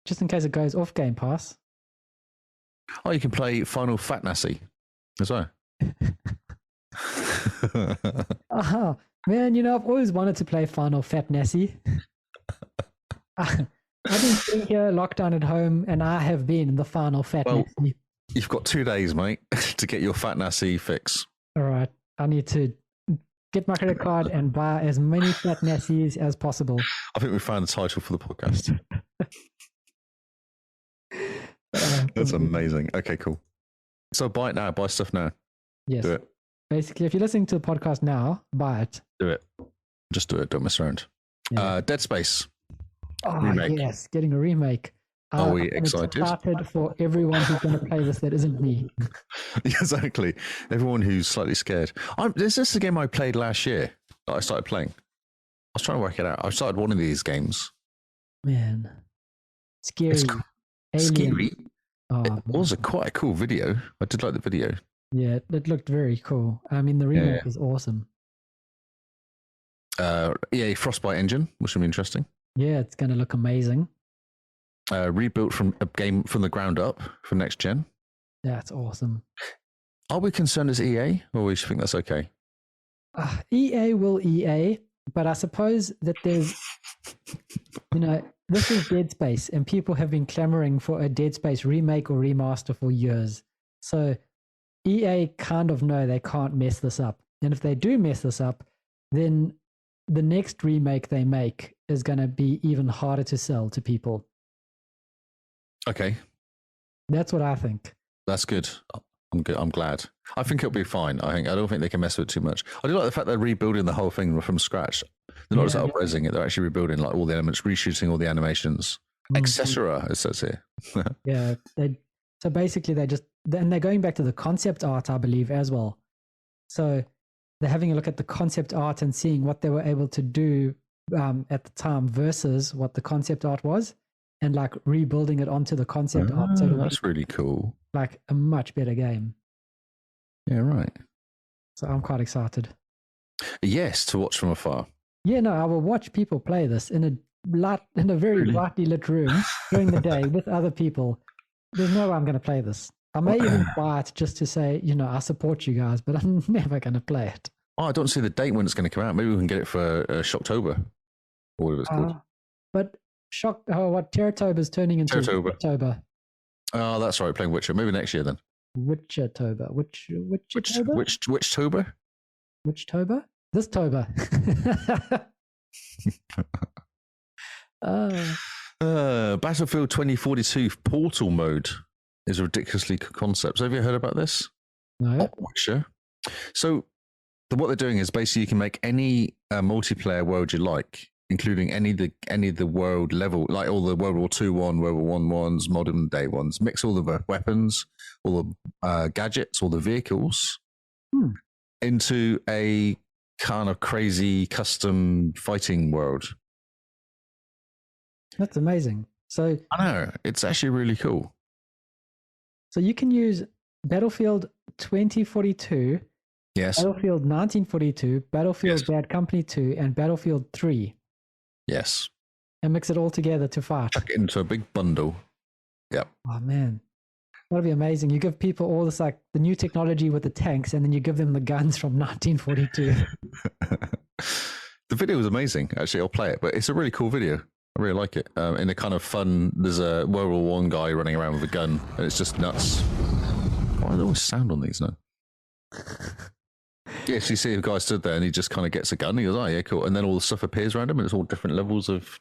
just in case it goes off Game Pass. Oh, you can play Final Fat-nasy as well. Oh, man, I've always wanted to play Final Fat-nasy. I've been sitting here locked down at home, and I have been the Final Fat-nasy. You've got 2 days, mate, to get your Fat-nasy fix. All right, I need to get my credit card and buy as many Fat-nasys as possible. I think we found the title for the podcast. That's amazing. Okay, cool. So buy it now. Buy stuff now. Yes. Do it. Basically, if you're listening to the podcast now, buy it. Do it. Just do it. Don't mess around. Yeah. Dead Space. Oh, remake. yes, getting a remake. Are we I'm excited? excited for everyone who's going to play this that isn't me. Exactly. Everyone who's slightly scared. Is this the game I played last year that I started playing? I was trying to work it out. I started one of these games. Man, scary. It's Alien. scary. Oh, It was quite a cool video. I did like the video. yeah, it looked very cool. I mean, the remake was awesome. EA Frostbite engine, which would be interesting. Yeah, it's going to look amazing. Rebuilt from a game from the ground up for next gen. That's awesome. Are we concerned as EA, or we think that's okay? EA will EA, but I suppose that there's, this is Dead Space, and people have been clamoring for a Dead Space remake or remaster for years. So EA kind of know they can't mess this up. And if they do mess this up, then the next remake they make is going to be even harder to sell to people. Okay, That's what I think. that's good. I'm good. I'm glad. I think it'll be fine. I don't think they can mess with it too much. I do like the fact they're rebuilding the whole thing from scratch. They're not just up-resing it. They're actually rebuilding like all the elements, reshooting all the animations, etc. It says here. Yeah. So basically, they're going back to the concept art, I believe, as well. So they're having a look at the concept art and seeing what they were able to do at the time versus what the concept art was, and like rebuilding it onto the concept art. So That's really cool. Like a much better game. Yeah, right. So I'm quite excited. Yes, to watch from afar. Yeah, no, I will watch people play this in a very brightly lit room during the day with other people. There's no way I'm going to play this. I may even buy it just to say, I support you guys, but I'm never going to play it. Oh, I don't see the date when it's going to come out. Maybe we can get it for Shocktober, or whatever it's called. But Terratober is turning into Witchtober. Oh, that's right. Playing Witcher. Maybe next year then. Witchtober. Witchtober? Witchtober? This Tober. Battlefield 2042 Portal mode is a ridiculously good concept. So have you heard about this? No. Witcher. So what they're doing is basically you can make any multiplayer world you like, including any of the world level, like all the World War II one, World War One ones, modern day ones. Mix all the weapons, all the gadgets, all the vehicles into a kind of crazy custom fighting world. That's amazing. So I know, it's actually really cool. So you can use Battlefield 2042, Yes. Battlefield 1942, Battlefield Yes. Bad Company 2, and Battlefield 3, Yes. and mix it all together to fight. Chuck it into a big bundle. Yep. Oh man, that'd be amazing. You give people all this like the new technology with the tanks, and then you give them the guns from 1942. The video was amazing. Actually, I'll play it, but it's a really cool video. I really like it. In a kind of fun, there's a World War One guy running around with a gun, and it's just nuts. Why do they always sound on these now? Yes, you see a guy stood there, and he just kind of gets a gun. He goes, "Oh yeah, cool," and then all the stuff appears around him, and it's all different levels of.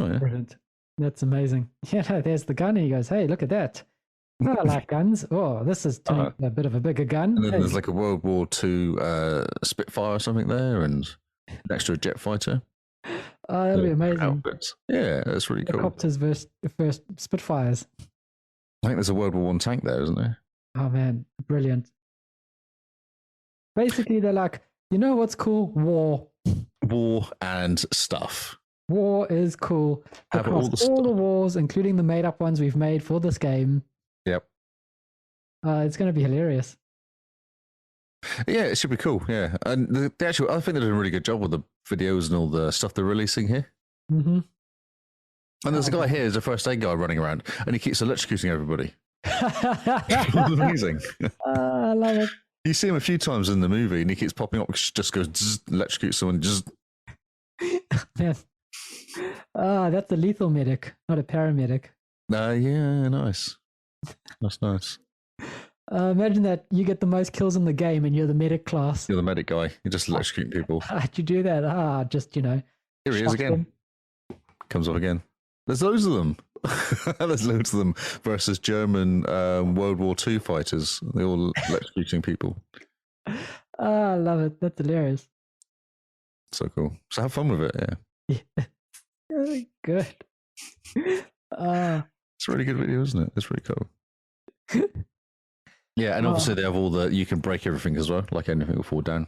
Oh yeah, Brilliant. That's amazing. Yeah, no, there's the gun. And he goes, "Hey, look at that. Oh, I like guns. Oh, this is turning a bit of a bigger gun." and then Hey. there's like a World War II Spitfire or something there, and next to a jet fighter. Oh, that'll be amazing. Outfits. Yeah, that's really cool. Helicopters versus first Spitfires. I think there's a World War One tank there, isn't there? Oh man, brilliant. Basically, they're like, you know what's cool? War. War and stuff. War is cool. Have Across all the wars, including the made-up ones we've made for this game. Yep. It's going to be hilarious. Yeah, it should be cool. Yeah, and the actual, I think they're doing a really good job with the videos and all the stuff they're releasing here. Mm-hmm. And there's a guy here, there's a first aid guy running around, and he keeps electrocuting everybody. It's amazing. I love it. You see him a few times in the movie, and he keeps popping up, just goes, electrocutes someone, just. Man. That's a lethal medic, not a paramedic. Yeah, nice. That's nice. Imagine that you get the most kills in the game and you're the medic class. You're the medic guy. You're just electrocuting people. How'd you do that? Just, Here he is shock again. them. Comes off again. There's loads of them. There's loads of them versus German World War II fighters. They're all electrocuting people. I love it. That's hilarious. So cool. So have fun with it, yeah. Really good. It's a really good video, isn't it? It's really cool. Yeah, and obviously they have all the, you can break everything as well, like anything will fall down.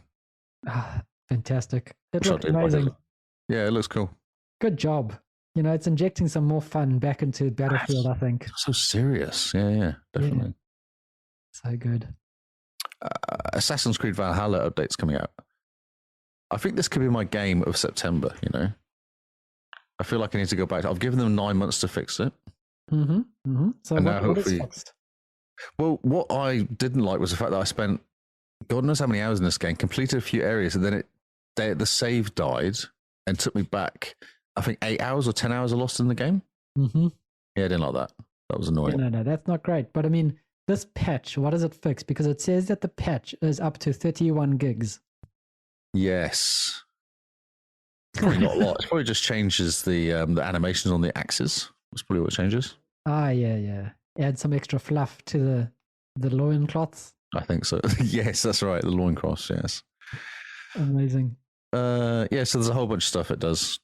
Fantastic. It Which I looks did like amazing. it. Yeah, it looks cool. Good job. It's injecting some more fun back into Battlefield, I think. So serious. Yeah, definitely. So good. Assassin's Creed Valhalla update's coming out. I think this could be my game of September, I feel like I need to go back. I've given them 9 months to fix it. Mm-hmm. Mm-hmm. So And what, now what is hopefully- fixed? Well, what I didn't like was the fact that I spent God knows how many hours in this game, completed a few areas, and then the save died and took me back, I think 8 hours or 10 hours I lost in the game. Mm-hmm. Yeah, I didn't like that. That was annoying. No, that's not great. But I mean, this patch, what does it fix? Because it says that the patch is up to 31 gigs. Yes. Probably not a lot. It probably just changes the animations on the axes. That's probably what changes. Yeah. Add some extra fluff to the loincloths. I think so. Yes, that's right. The loincloths, yes. Amazing. So there's a whole bunch of stuff it does.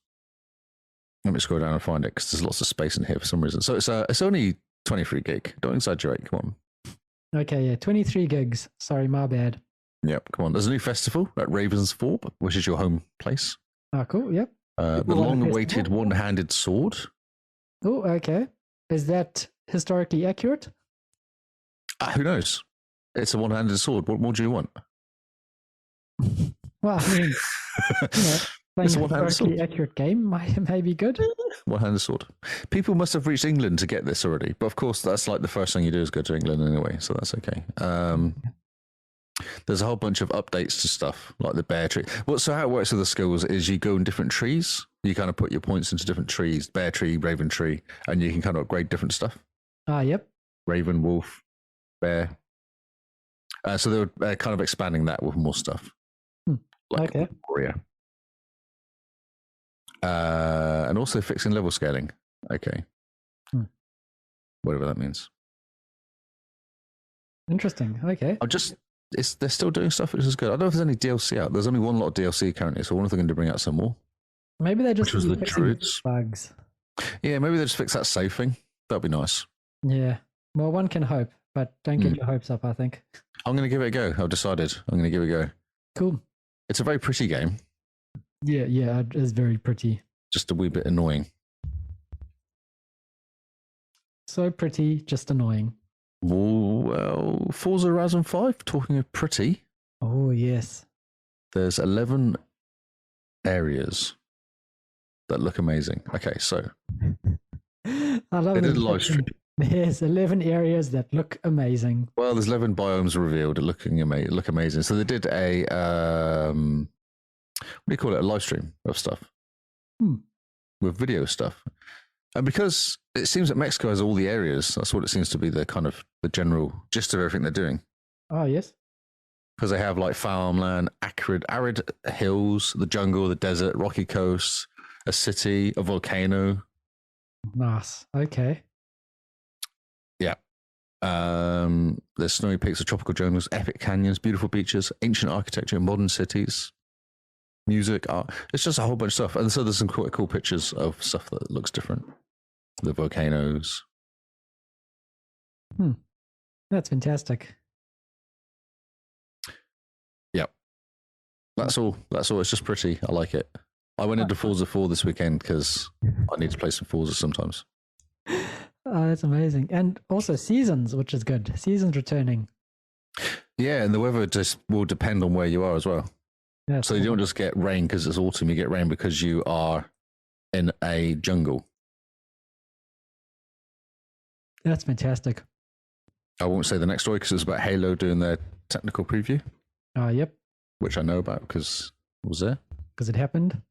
Let me scroll down and find it because there's lots of space in here for some reason. So it's only 23 gig. Don't exaggerate. Come on. Okay, yeah, 23 gigs. Sorry, my bad. Yep, come on. There's a new festival at Ravensthorpe, which is your home place. Oh, cool. Yep. The People want a long-awaited festival? one-handed sword. Oh, okay. Is that historically accurate? Who knows? It's a one-handed sword. What more do you want? Well, I mean, playing It's a a one-handed historically sword. accurate game may be good. One-handed sword. People must have reached England to get this already, but of course, that's like the first thing you do is go to England anyway, so that's okay. There's a whole bunch of updates to stuff like the bear tree. So how it works with the skills is you go in different trees. You kind of put your points into different trees, bear tree, raven tree, and you can kind of upgrade different stuff. Yep. Raven, wolf, bear. So they were kind of expanding that with more stuff. Like Okay. warrior. And also fixing level scaling. Okay. Whatever that means. Interesting. Okay. They're still doing stuff which is good. I don't know if there's any DLC out. There's only one lot of DLC currently, so I wonder if they're going to bring out some more. Maybe they just Which was the fixing druids. bugs. Yeah, maybe they just fix that save thing. That'd be nice. Yeah. Well, one can hope, but don't get your hopes up, I think. I'm going to give it a go. I've decided. I'm going to give it a go. Cool. It's a very pretty game, Yeah, it is very pretty. just a wee bit annoying. So pretty, just annoying. Well, Forza Horizon 5, talking of pretty, Oh, yes. there's 11 areas that look amazing. Okay, so I love they it. did a live stream. There's 11 areas that look amazing. Well, there's 11 biomes revealed that look amazing. So they did a, what do you call it, a live stream of stuff with video stuff. And because it seems that Mexico has all the areas, that's what it seems to be the kind of the general gist of everything they're doing. Oh, yes. Because they have like farmland, arid hills, the jungle, the desert, rocky coast, a city, a volcano. Nice. Okay. There's snowy peaks of tropical jungles, epic canyons, beautiful beaches, ancient architecture, modern cities, music, art. It's just a whole bunch of stuff. And so there's some quite cool pictures of stuff that looks different. The volcanoes. That's fantastic. Yep. That's all. It's just pretty. I like it. I went into Forza 4 this weekend because I need to play some Forza sometimes. Oh, that's amazing. And also seasons, which is good. Seasons returning. Yeah, and the weather just will depend on where you are as well. That's So you cool. don't just get rain because it's autumn, you get rain because you are in a jungle. That's fantastic. I won't say the next story because it's about Halo doing their technical preview, Yep, which I know about because I was there. because it happened.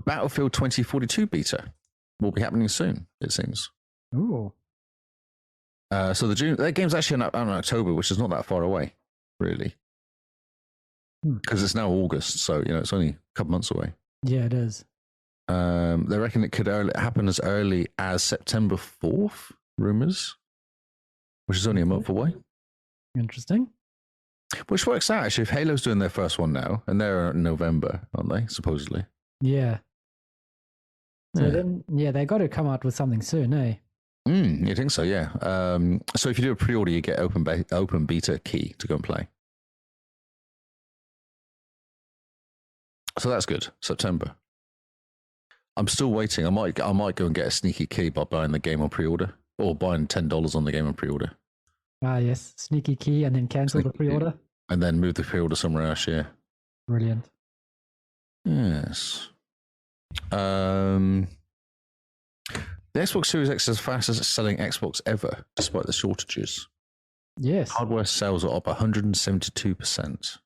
Battlefield 2042 beta will be happening soon, it seems. Ooh. So that game's actually in October, which is not that far away, really, because it's now August, so it's only a couple months away. Yeah, it is. They reckon it could happen as early as September 4th, rumors, which is only a month away. Interesting. Which works out, actually, if Halo's doing their first one now, and they're in November, aren't they, supposedly? Yeah. So Yeah. then, they got to come out with something soon, eh? You think so, yeah. So if you do a pre-order, you get open beta key to go and play. So that's good, September. I'm still waiting. I might go and get a sneaky key by buying the game on pre-order, or buying $10 on the game on pre-order. Ah, yes. Sneaky key and then cancel the Sneaky key. pre-order. And then move the pre-order somewhere else, yeah. Brilliant. Yes. The Xbox Series X is the fastest selling Xbox ever, despite the shortages. Yes. Hardware sales are up 172%.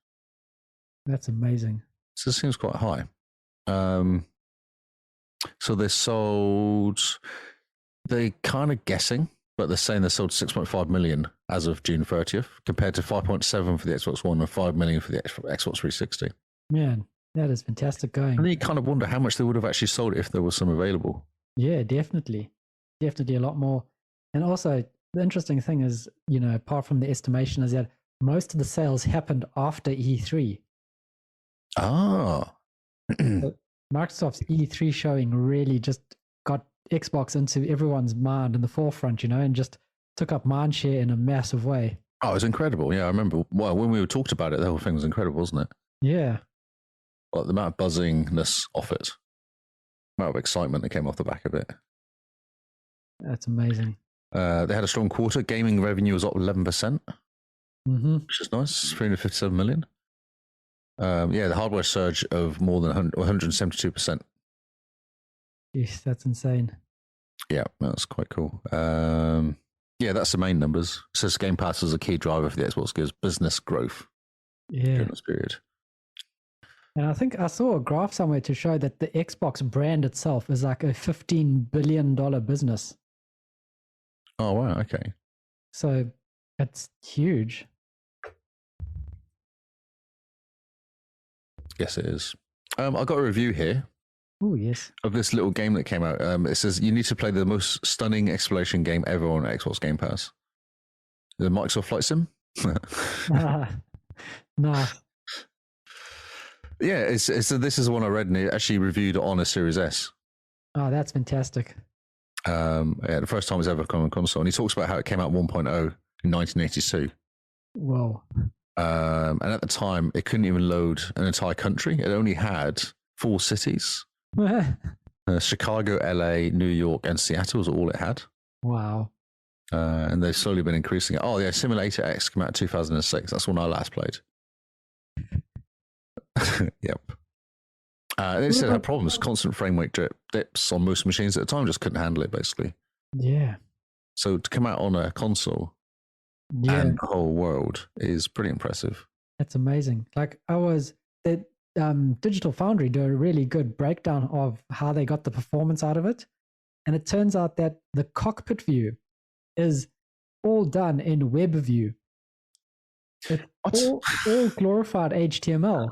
That's amazing. So this seems quite high. So they're kind of guessing, but they're saying they sold 6.5 million as of June 30th, compared to 5.7 for the Xbox One and 5 million for the Xbox 360. Man, that is fantastic And going. then you kind of wonder how much they would have actually sold if there was some available. Yeah, definitely. Definitely a lot more. And also, the interesting thing is, apart from the estimation, is that most of the sales happened after E3. Ah. Microsoft's E3 showing really just got Xbox into everyone's mind in the forefront, and just took up mind share in a massive way. Oh, it was incredible. Yeah, I remember. Well, when we talked about it, the whole thing was incredible, wasn't it? Yeah. Like the amount of buzzingness off it, the amount of excitement that came off the back of it. That's amazing. They had a strong quarter. Gaming revenue was up 11%, which is nice. 357 million. The hardware surge of more than 172%. Yes, that's insane. Yeah, that's quite cool. That's the main numbers. It says Game Pass is a key driver for the Xbox Gears business growth Yeah. during this period. And I think I saw a graph somewhere to show that the Xbox brand itself is like a $15 billion business. Oh, wow. Okay. So it's huge. Yes, it is. I got a review here Oh, yes. of this little game that came out. It says you need to play the most stunning exploration game ever on Xbox Game Pass. The Microsoft Flight Sim. Nah. Yeah, this is the one I read, and it actually reviewed on a Series S. Oh, that's fantastic. The first time it's ever come on console, and he talks about how it came out 1.0 in 1982. Whoa. And at the time, it couldn't even load an entire country. It only had 4 cities. Chicago, LA, New York, and Seattle was all it had. Wow. And they've slowly been increasing it. Oh, yeah, Simulator X came out in 2006. That's when I last played. Yep. They said it had problems, constant frame rate dips on most machines at the time, just couldn't handle it, basically. Yeah. So to come out on a console Yeah. and the whole world is pretty impressive. That's amazing. Like Digital Foundry do a really good breakdown of how they got the performance out of it. And it turns out that the cockpit view is all done in web view. It's all glorified HTML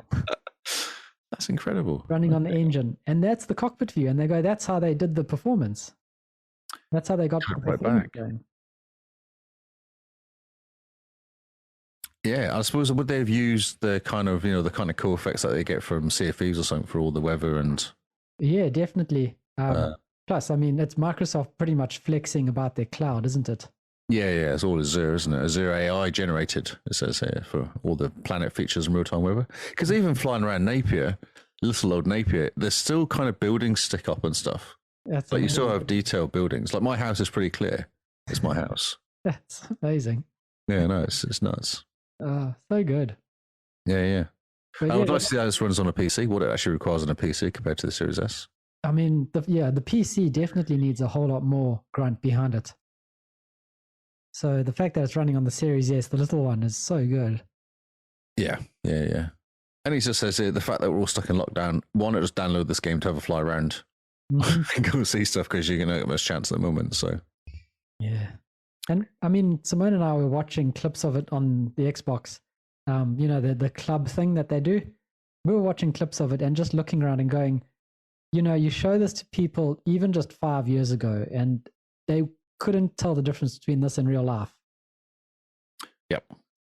That's incredible. running on the engine. And that's the cockpit view. And they go, that's how they did the performance. That's how they got the Right performance back. going. Yeah, I suppose would they have used the kind of cool effects that they get from Sea of Thieves or something for all the weather and Yeah, definitely. Plus, I mean, it's Microsoft pretty much flexing about their cloud, isn't it? yeah, it's all Azure, isn't it? Azure AI generated, it says here, for all the planet features and real-time weather. Because even flying around Napier, little old Napier, they're still kind of building stick up and stuff. That's Like you still amazing. have detailed buildings. Like my house is pretty clear. It's my house. That's amazing. Yeah, no, it's nuts. So good. Yeah, yeah. But I yeah, would like to see how this runs on a PC. What it actually requires on a PC compared to the Series S. I mean, the PC definitely needs a whole lot more grunt behind it. So the fact that it's running on the Series S, the little one, is so good. Yeah, yeah, yeah. And he just says here, the fact that we're all stuck in lockdown, why not just download this game to have a fly around Mhm. and go see stuff because you're going to get most chance at the moment. So, Yeah. And I mean, Simone and I were watching clips of it on the Xbox. You know, the club thing that they do. We were watching clips of it and just looking around and going, you know, you show this to people even just 5 years ago, and they couldn't tell the difference between this and real life. yep.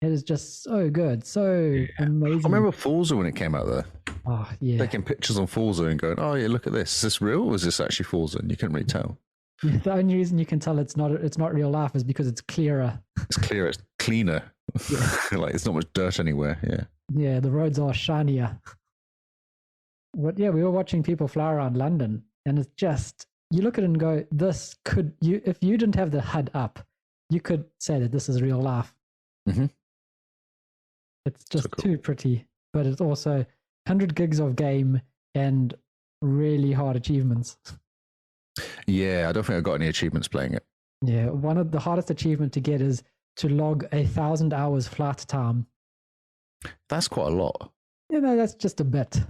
It is just so good, so amazing. I remember Forza when it came out there, Oh yeah. taking pictures on Forza and going, oh, yeah, look at this. Is this real or is this actually Forza? And you couldn't really tell. The only reason you can tell it's not real life is because it's clearer. It's clear, it's cleaner. Like it's not much dirt anywhere. Yeah. Yeah, the roads are shinier. But yeah, we were watching people fly around London, and it's just, you look at it and go, this could, you if you didn't have the HUD up, you could say that this is real life. Mhm. It's just cool. too pretty, but it's also 100 gigs of game and really hard achievements. Yeah, I don't think I got any achievements playing it. Yeah, one of the hardest achievement to get is to log 1,000 hours flight time. That's quite a lot. You know, that's just a bit.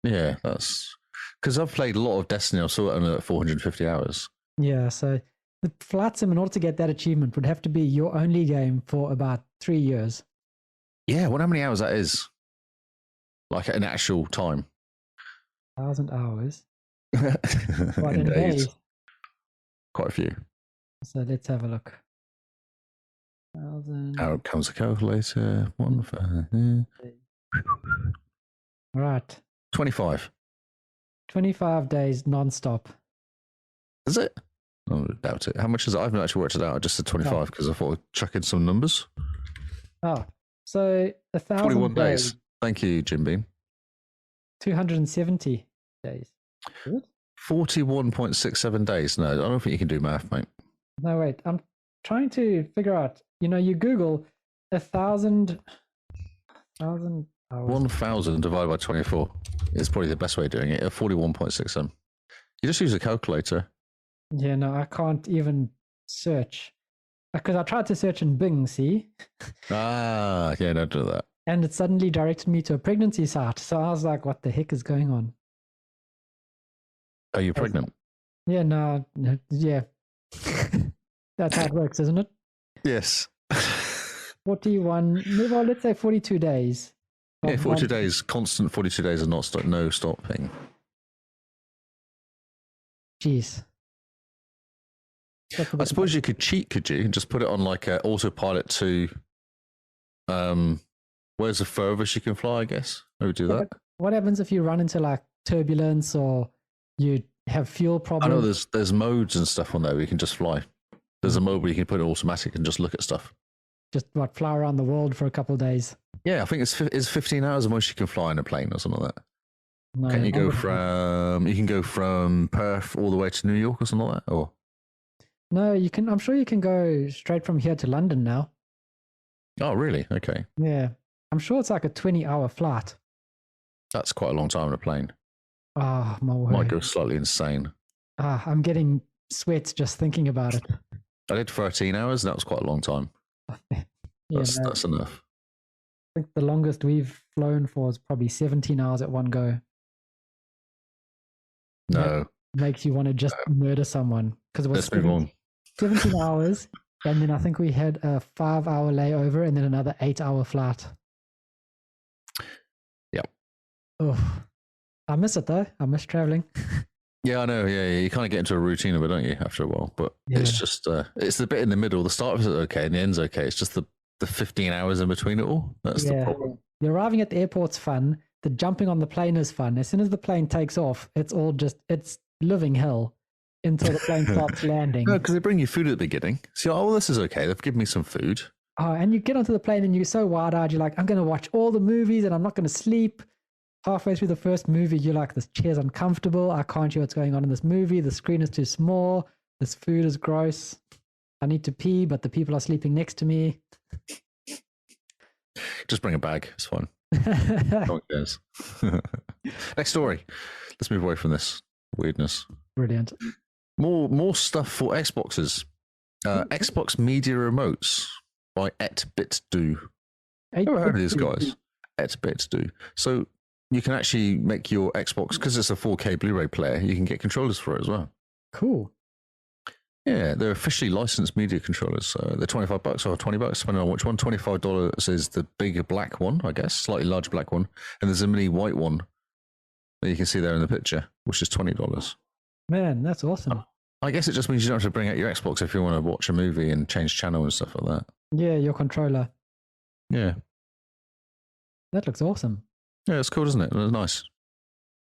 Yeah, that's because I've played a lot of Destiny. I saw it on 450 hours. Yeah, so the flight sim, in order to get that achievement, would have to be your only game for about 3 years. Yeah, I wonder how many hours that is. Like an actual time. 1,000 hours. In What, in days? Quite a few. So let's have a look. 1,000. Out comes a calculator. Right. 25. 25 days non-stop. Is it? I doubt it. How much is it? I haven't actually worked it out. I just said 25 because I thought I'd chuck in some numbers. Oh, so 1,000 41 days. Thank you, Jim Beam. 270 days. Good. 41.67 days. No, I don't think you can do math, mate. No, wait. I'm trying to figure out. You know, you Google 1,000 hours. 1,000 divided by 24 is probably the best way of doing it. 41.67. You just use a calculator. Yeah, no, I can't even search. Because I tried to search in Bing, see? Ah, yeah, don't do that. And it suddenly directed me to a pregnancy site. So I was like, what the heck is going on? Are you pregnant? Yeah, no, yeah. That's how it works, isn't it? Yes. 41, well, let's say 42 days. Yeah, of 42 one- days, constant 42 days of no stopping. Jeez. I suppose you could cheat, could you? And just put it on like a autopilot to where's the furthest you can fly, I guess. Maybe do that. What happens if you run into like turbulence or you have fuel I problems? know there's modes and stuff on there where you can just fly. There's a mode where you can put it automatic and just look at stuff. Just fly around the world for a couple of days. Yeah, I think it's 15 hours the most you can fly in a plane or something like that. No, Can you go longer than that. you can go from Perth all the way to New York or something like that? Or No, you can. I'm sure you can go straight from here to London now. oh, really? Okay, Yeah, I'm sure it's like a 20-hour flight. that's quite a long time on a plane. Ah, my Might word. go slightly insane. I'm getting sweats just thinking about it. I did 13 hours, and that was quite a long time. Yeah, That's no, that's enough. I think the longest we've flown for is probably 17 hours at one go. No, Makes you want to just murder someone because it was let's move on. 17 hours, and then I think we had a 5-hour layover and then another 8-hour flight. Yep. Oh, I miss it though. I miss traveling. Yeah, I know. Yeah, you kind of get into a routine of it, don't you, after a while? But Yeah. it's just it's the bit in the middle. The start of it is okay, and the end's okay. It's just the 15 hours in between it all. That's the problem. The arriving at the airport's fun. The jumping on the plane is fun. As soon as the plane takes off, it's living hell until the plane starts landing. No, because they bring you food at the beginning. So, oh, well, this is okay. They've given me some food. Oh, and you get onto the plane and you're so wide-eyed. You're like, I'm going to watch all the movies and I'm not going to sleep. halfway through the first movie, you're like, this chair's uncomfortable. I can't hear what's going on in this movie. The screen is too small. This food is gross. I need to pee, but the people are sleeping next to me. Just bring a bag. It's fine. No one cares. Next story. Let's move away from this weirdness. Brilliant. More stuff for Xboxes. Xbox Media Remotes by etbitdo. Never heard of these guys. etbitdo. So you can actually make your Xbox, because it's a 4K Blu-ray player, you can get controllers for it as well. Cool. Yeah, they're officially licensed media controllers. They're $25 or $20, depending on which one. $25 is the bigger black one, I guess, slightly larger black one. And there's a mini white one that you can see there in the picture, which is $20. Man, that's awesome. I guess it just means you don't have to bring out your Xbox if you want to watch a movie and change channel and stuff like that. Yeah, your controller. Yeah. That looks awesome. Yeah, it's cool, isn't it? It's nice.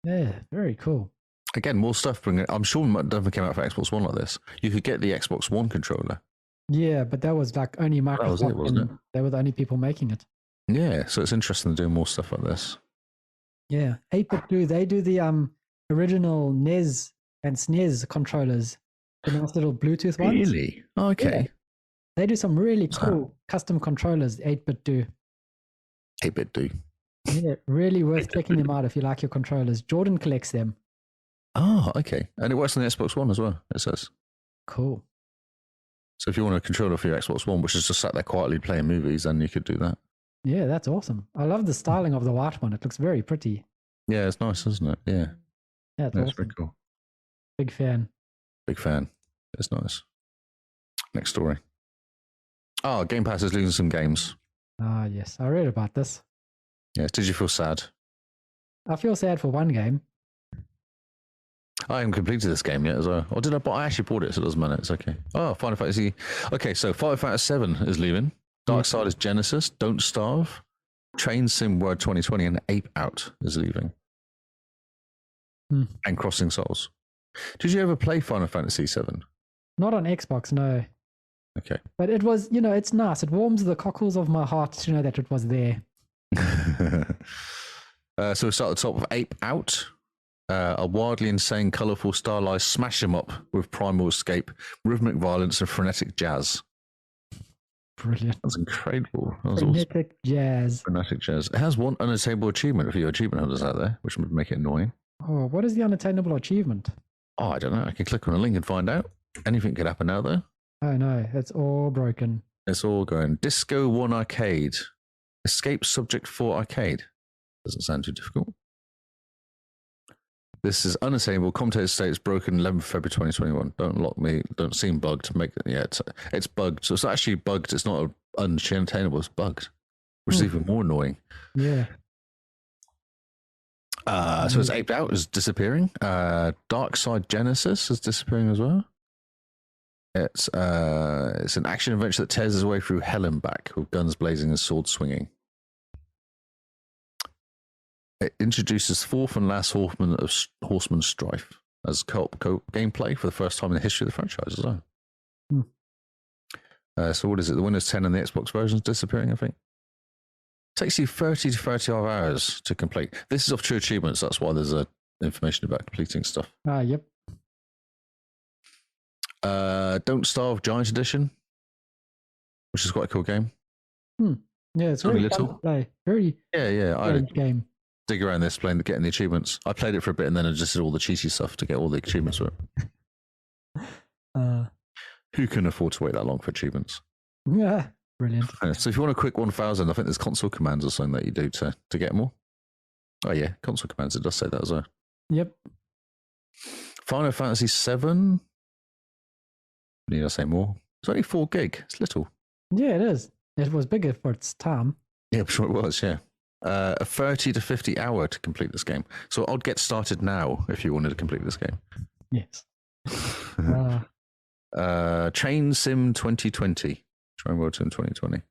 Yeah, very cool. Again, more stuff. I'm sure nothing came out for Xbox One like this. You could get the Xbox One controller. Yeah, but that was like only Microsoft. That was it, wasn't it? They were the only people making it. Yeah, so it's interesting to do more stuff like this. Yeah, 8BitDo, they do the original NES and SNES controllers, the nice little Bluetooth ones. Really? Okay. Yeah. They do some really cool custom controllers, 8BitDo. 8BitDo. Yeah, really worth checking them out if you like your controllers. Jordan collects them. Oh, okay. And it works on the Xbox One as well, it says. Cool. So if you want a controller for your Xbox One, which is just sat there quietly playing movies, then you could do that. Yeah, that's awesome. I love the styling of the white one. It looks very pretty. Yeah, it's nice, isn't it? Yeah. Yeah, it's That's awesome. very cool. Big fan. Big fan. It's nice. Next story. Oh, Game Pass is losing some games. Ah, yes. I read about this. Yes. Did you feel sad? I feel sad for one game. I haven't completed this game yet as well. Or did I? But I actually bought it, so it doesn't matter. It's okay. Oh, Final Fantasy. Okay, so Final Fantasy 7 is leaving. Darksiders Genesis, Don't Starve, Train Sim World 2020, and Ape Out is leaving. And Crossing Souls. Did you ever play Final Fantasy 7? Not on Xbox, no. Okay. But it was, it's nice. It warms the cockles of my heart to know that it was there. So we start at the top of Ape Out. A wildly insane, colourful, stylized smash 'em up with primal escape, rhythmic violence, and frenetic jazz. Brilliant. That's incredible. That was Frenetic jazz. Frenetic jazz. It has one unattainable achievement for your achievement holders out there, which would make it annoying. Oh, what is the unattainable achievement? Oh, I don't know. I can click on a link and find out. Anything could happen out there. Oh no, it's all broken. It's all going. Disco 1 Arcade. Escape Subject 4 Arcade. Doesn't sound too difficult. This is unattainable. Commentator states broken 11th February 2021. Don't lock me. Don't seem bugged. It's bugged. So it's actually bugged. It's not unattainable. It's bugged, which is even more annoying. Yeah. So it's Aped Out is disappearing. Dark Side Genesis is disappearing as well. It's an action adventure that tears its way through hell and back with guns blazing and swords swinging. It introduces fourth and last Horseman Strife as co-op gameplay for the first time in the history of the franchise as well. So what is it? The Windows 10 and the Xbox version is disappearing, I think. Takes you 30 to 35 hours to complete. This is off True Achievements. That's why there's information about completing stuff. Yep. Don't Starve Giant Edition, which is quite a cool game. Yeah, it's very fun to play. Very I game. dig around this playing, getting the achievements. I played it for a bit and then I just did all the cheesy stuff to get all the achievements for it. Who can afford to wait that long for achievements? Yeah, brilliant. So if you want a quick 1,000, I think there's console commands or something that you do to get more. Oh yeah, console commands. It does say that as well. Yep. Final Fantasy 7. Need I say more? It's only 4 gig. It's little. Yeah, it is. It was bigger for its time. Yeah, I'm sure it was. Yeah. A 30 to 50 hour to complete this game. So I'd get started now if you wanted to complete this game. Yes. Train Sim 2020. Train World Sim 2020.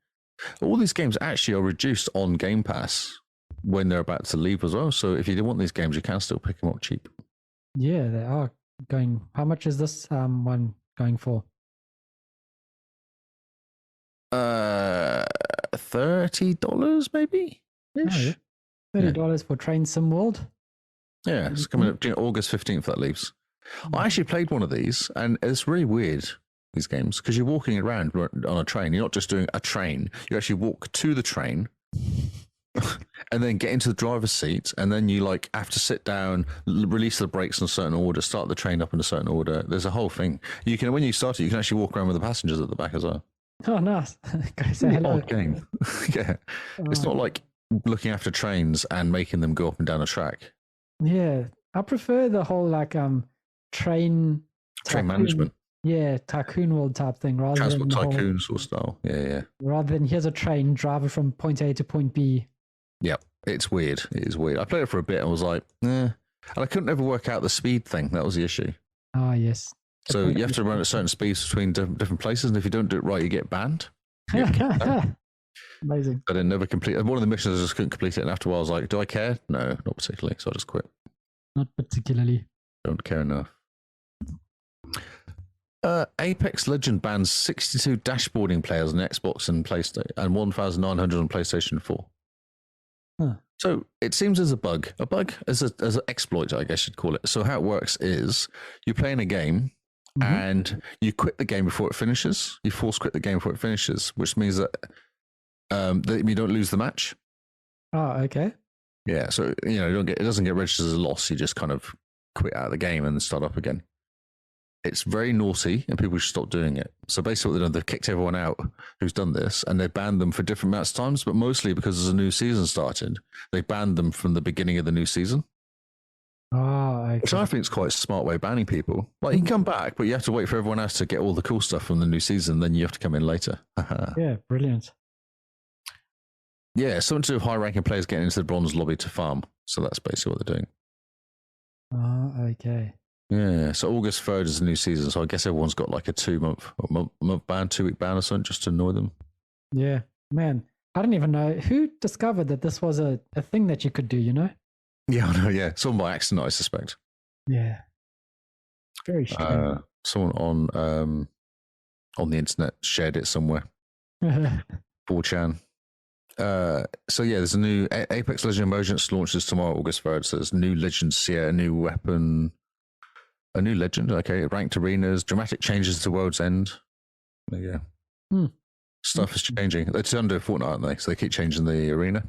All these games actually are reduced on Game Pass when they're about to leave as well. So if you do want these games, you can still pick them up cheap. Yeah, they are going. How much is this one going for? $30 maybe? Ish. $30 for Train Sim World. Yeah, it's coming up August 15th. That leaves. I actually played one of these, and it's really weird. These games, because you're walking around on a train. You're not just doing a train. You actually walk to the train, and then get into the driver's seat, and then you like have to sit down, release the brakes in a certain order, start the train up in a certain order. There's a whole thing. You can, when you start it, you can actually walk around with the passengers at the back as well. Oh, nice. Go say hello. Odd game. Yeah, it's not like looking after trains and making them go up and down a track. Yeah, I prefer the whole like train tycoon, management. Yeah, tycoon world type thing rather Transport than tycoon sort of style. Yeah. rather than here's a train, drive it from point A to point B. Yeah, it's weird. It is weird. I played it for a bit and was like, and I couldn't ever work out the speed thing. That was the issue. Ah, yes. So you have to run at certain speeds between different places, and if you don't do it right, you get banned. Amazing. I didn't never complete. One of the missions I just couldn't complete it, and after a while I was like, do I care? No, not particularly. So I just quit. Not particularly. Don't care enough. Apex Legend bans 62 dashboarding players on Xbox and PlayStation, and 1,900 on PlayStation 4. Huh. So it seems as a bug as an exploit, I guess you'd call it. So how it works is you play in a game and you quit the game before it finishes. You force quit the game before it finishes, which means that you don't lose the match. Oh, okay. Yeah, so you don't get, it doesn't get registered as a loss. You just kind of quit out of the game and start up again. It's very naughty, and people should stop doing it. So basically, what they've done, they've kicked everyone out who's done this, and they banned them for different amounts of times. But mostly because there's a new season started, they banned them from the beginning of the new season. Oh, okay. Which I think is quite a smart way of banning people. Like you can come back, but you have to wait for everyone else to get all the cool stuff from the new season. Then you have to come in later. Yeah, brilliant. Yeah, something to do with high-ranking players getting into the bronze lobby to farm. So that's basically what they're doing. Oh, okay. Yeah, so August 3rd is the new season, so I guess everyone's got like a 2-month ban, 2-week ban or something just to annoy them. Yeah, man. I don't even know who discovered that this was a thing that you could do, Yeah, I know, yeah. Someone by accident, I suspect. Yeah. Very strange. Someone on the internet shared it somewhere. 4chan. So yeah, there's a new Apex Legend Emergence launches tomorrow, August 3rd. So there's new legends here, a new weapon, a new legend, okay, ranked arenas, dramatic changes to World's End. Yeah. Stuff is changing. They're under Fortnite, aren't they? So they keep changing the arena.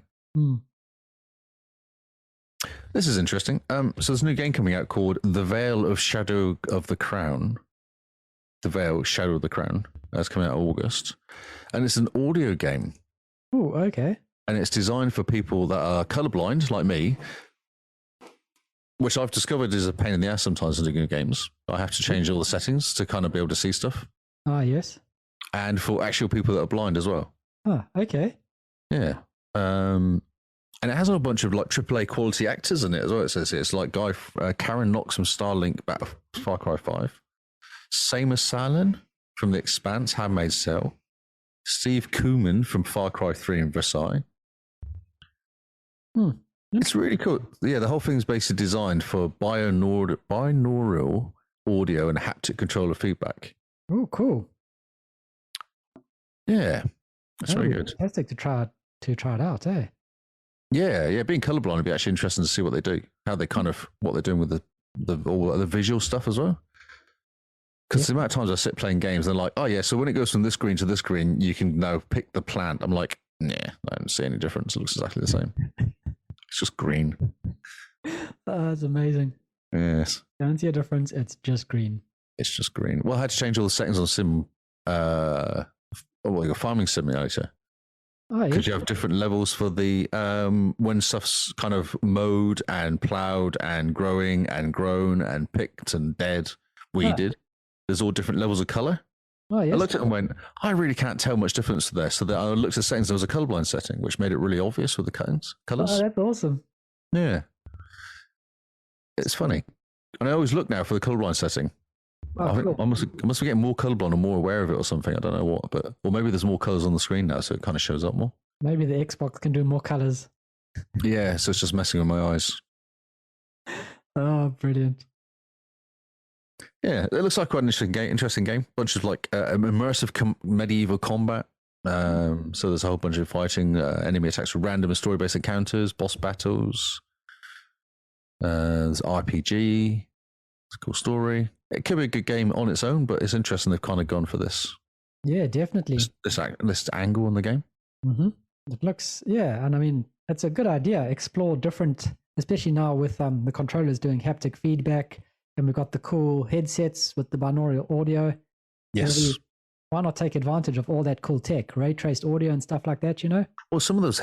This is interesting. So there's a new game coming out called The Veil of Shadow of the Crown. The Veil, Shadow of the Crown. That's coming out in August. And it's an audio game. Oh, okay. And it's designed for people that are colorblind, like me, which I've discovered is a pain in the ass sometimes in doing games. I have to change all the settings to kind of be able to see stuff. Ah, yes. And for actual people that are blind as well. Ah, okay. Yeah. And it has a bunch of like AAA quality actors in it as well. It says it's like Karen Knox from Starlink, Far Cry 5, Seamus Salin from The Expanse, Handmaid's Tale, Steve Kooman from Far Cry 3 and Versailles. It's really cool. Yeah, the whole thing's basically designed for binaural audio and haptic controller feedback. Oh, cool. Yeah, that's very good. Fantastic to try it out, eh? Yeah. Being colorblind would be actually interesting to see what they do, how they kind of what they're doing with the visual stuff as well. Because the amount of times I sit playing games, they're like, oh yeah, so when it goes from this screen to this screen, you can now pick the plant. I'm like, nah, I don't see any difference. It looks exactly the same. It's just green. That's amazing. Yes. Don't see a difference. It's just green. It's just green. Well, I had to change all the settings on farming simulator. Oh, because you have different levels for the when stuff's kind of mowed and plowed and growing and grown and picked and dead, weeded. There's all different levels of color. Oh, yes. I looked at it and went, I really can't tell much difference there. So I looked at settings. There was a colorblind setting, which made it really obvious with the colors. Oh, that's awesome. Yeah, it's funny. And I always look now for the colorblind setting. Oh, I think cool. I must be getting more colorblind and more aware of it or something. I don't know what, or maybe there's more colors on the screen now, so it kind of shows up more. Maybe the Xbox can do more colors. Yeah, so it's just messing with my eyes. Oh, brilliant. Yeah, it looks like quite an interesting game. Bunch of like immersive medieval combat. So there's a whole bunch of fighting, enemy attacks with random and story-based encounters, boss battles. There's RPG. It's a cool story. It could be a good game on its own, but it's interesting they've kind of gone for this. Yeah, definitely. This angle in the game. Mm-hmm. It looks, yeah, and I mean, it's a good idea. Explore different, especially now with the controllers doing haptic feedback, and we've got the cool headsets with the binaural audio. Yes. Maybe, why not take advantage of all that cool tech, ray traced audio and stuff like that? Well, some of those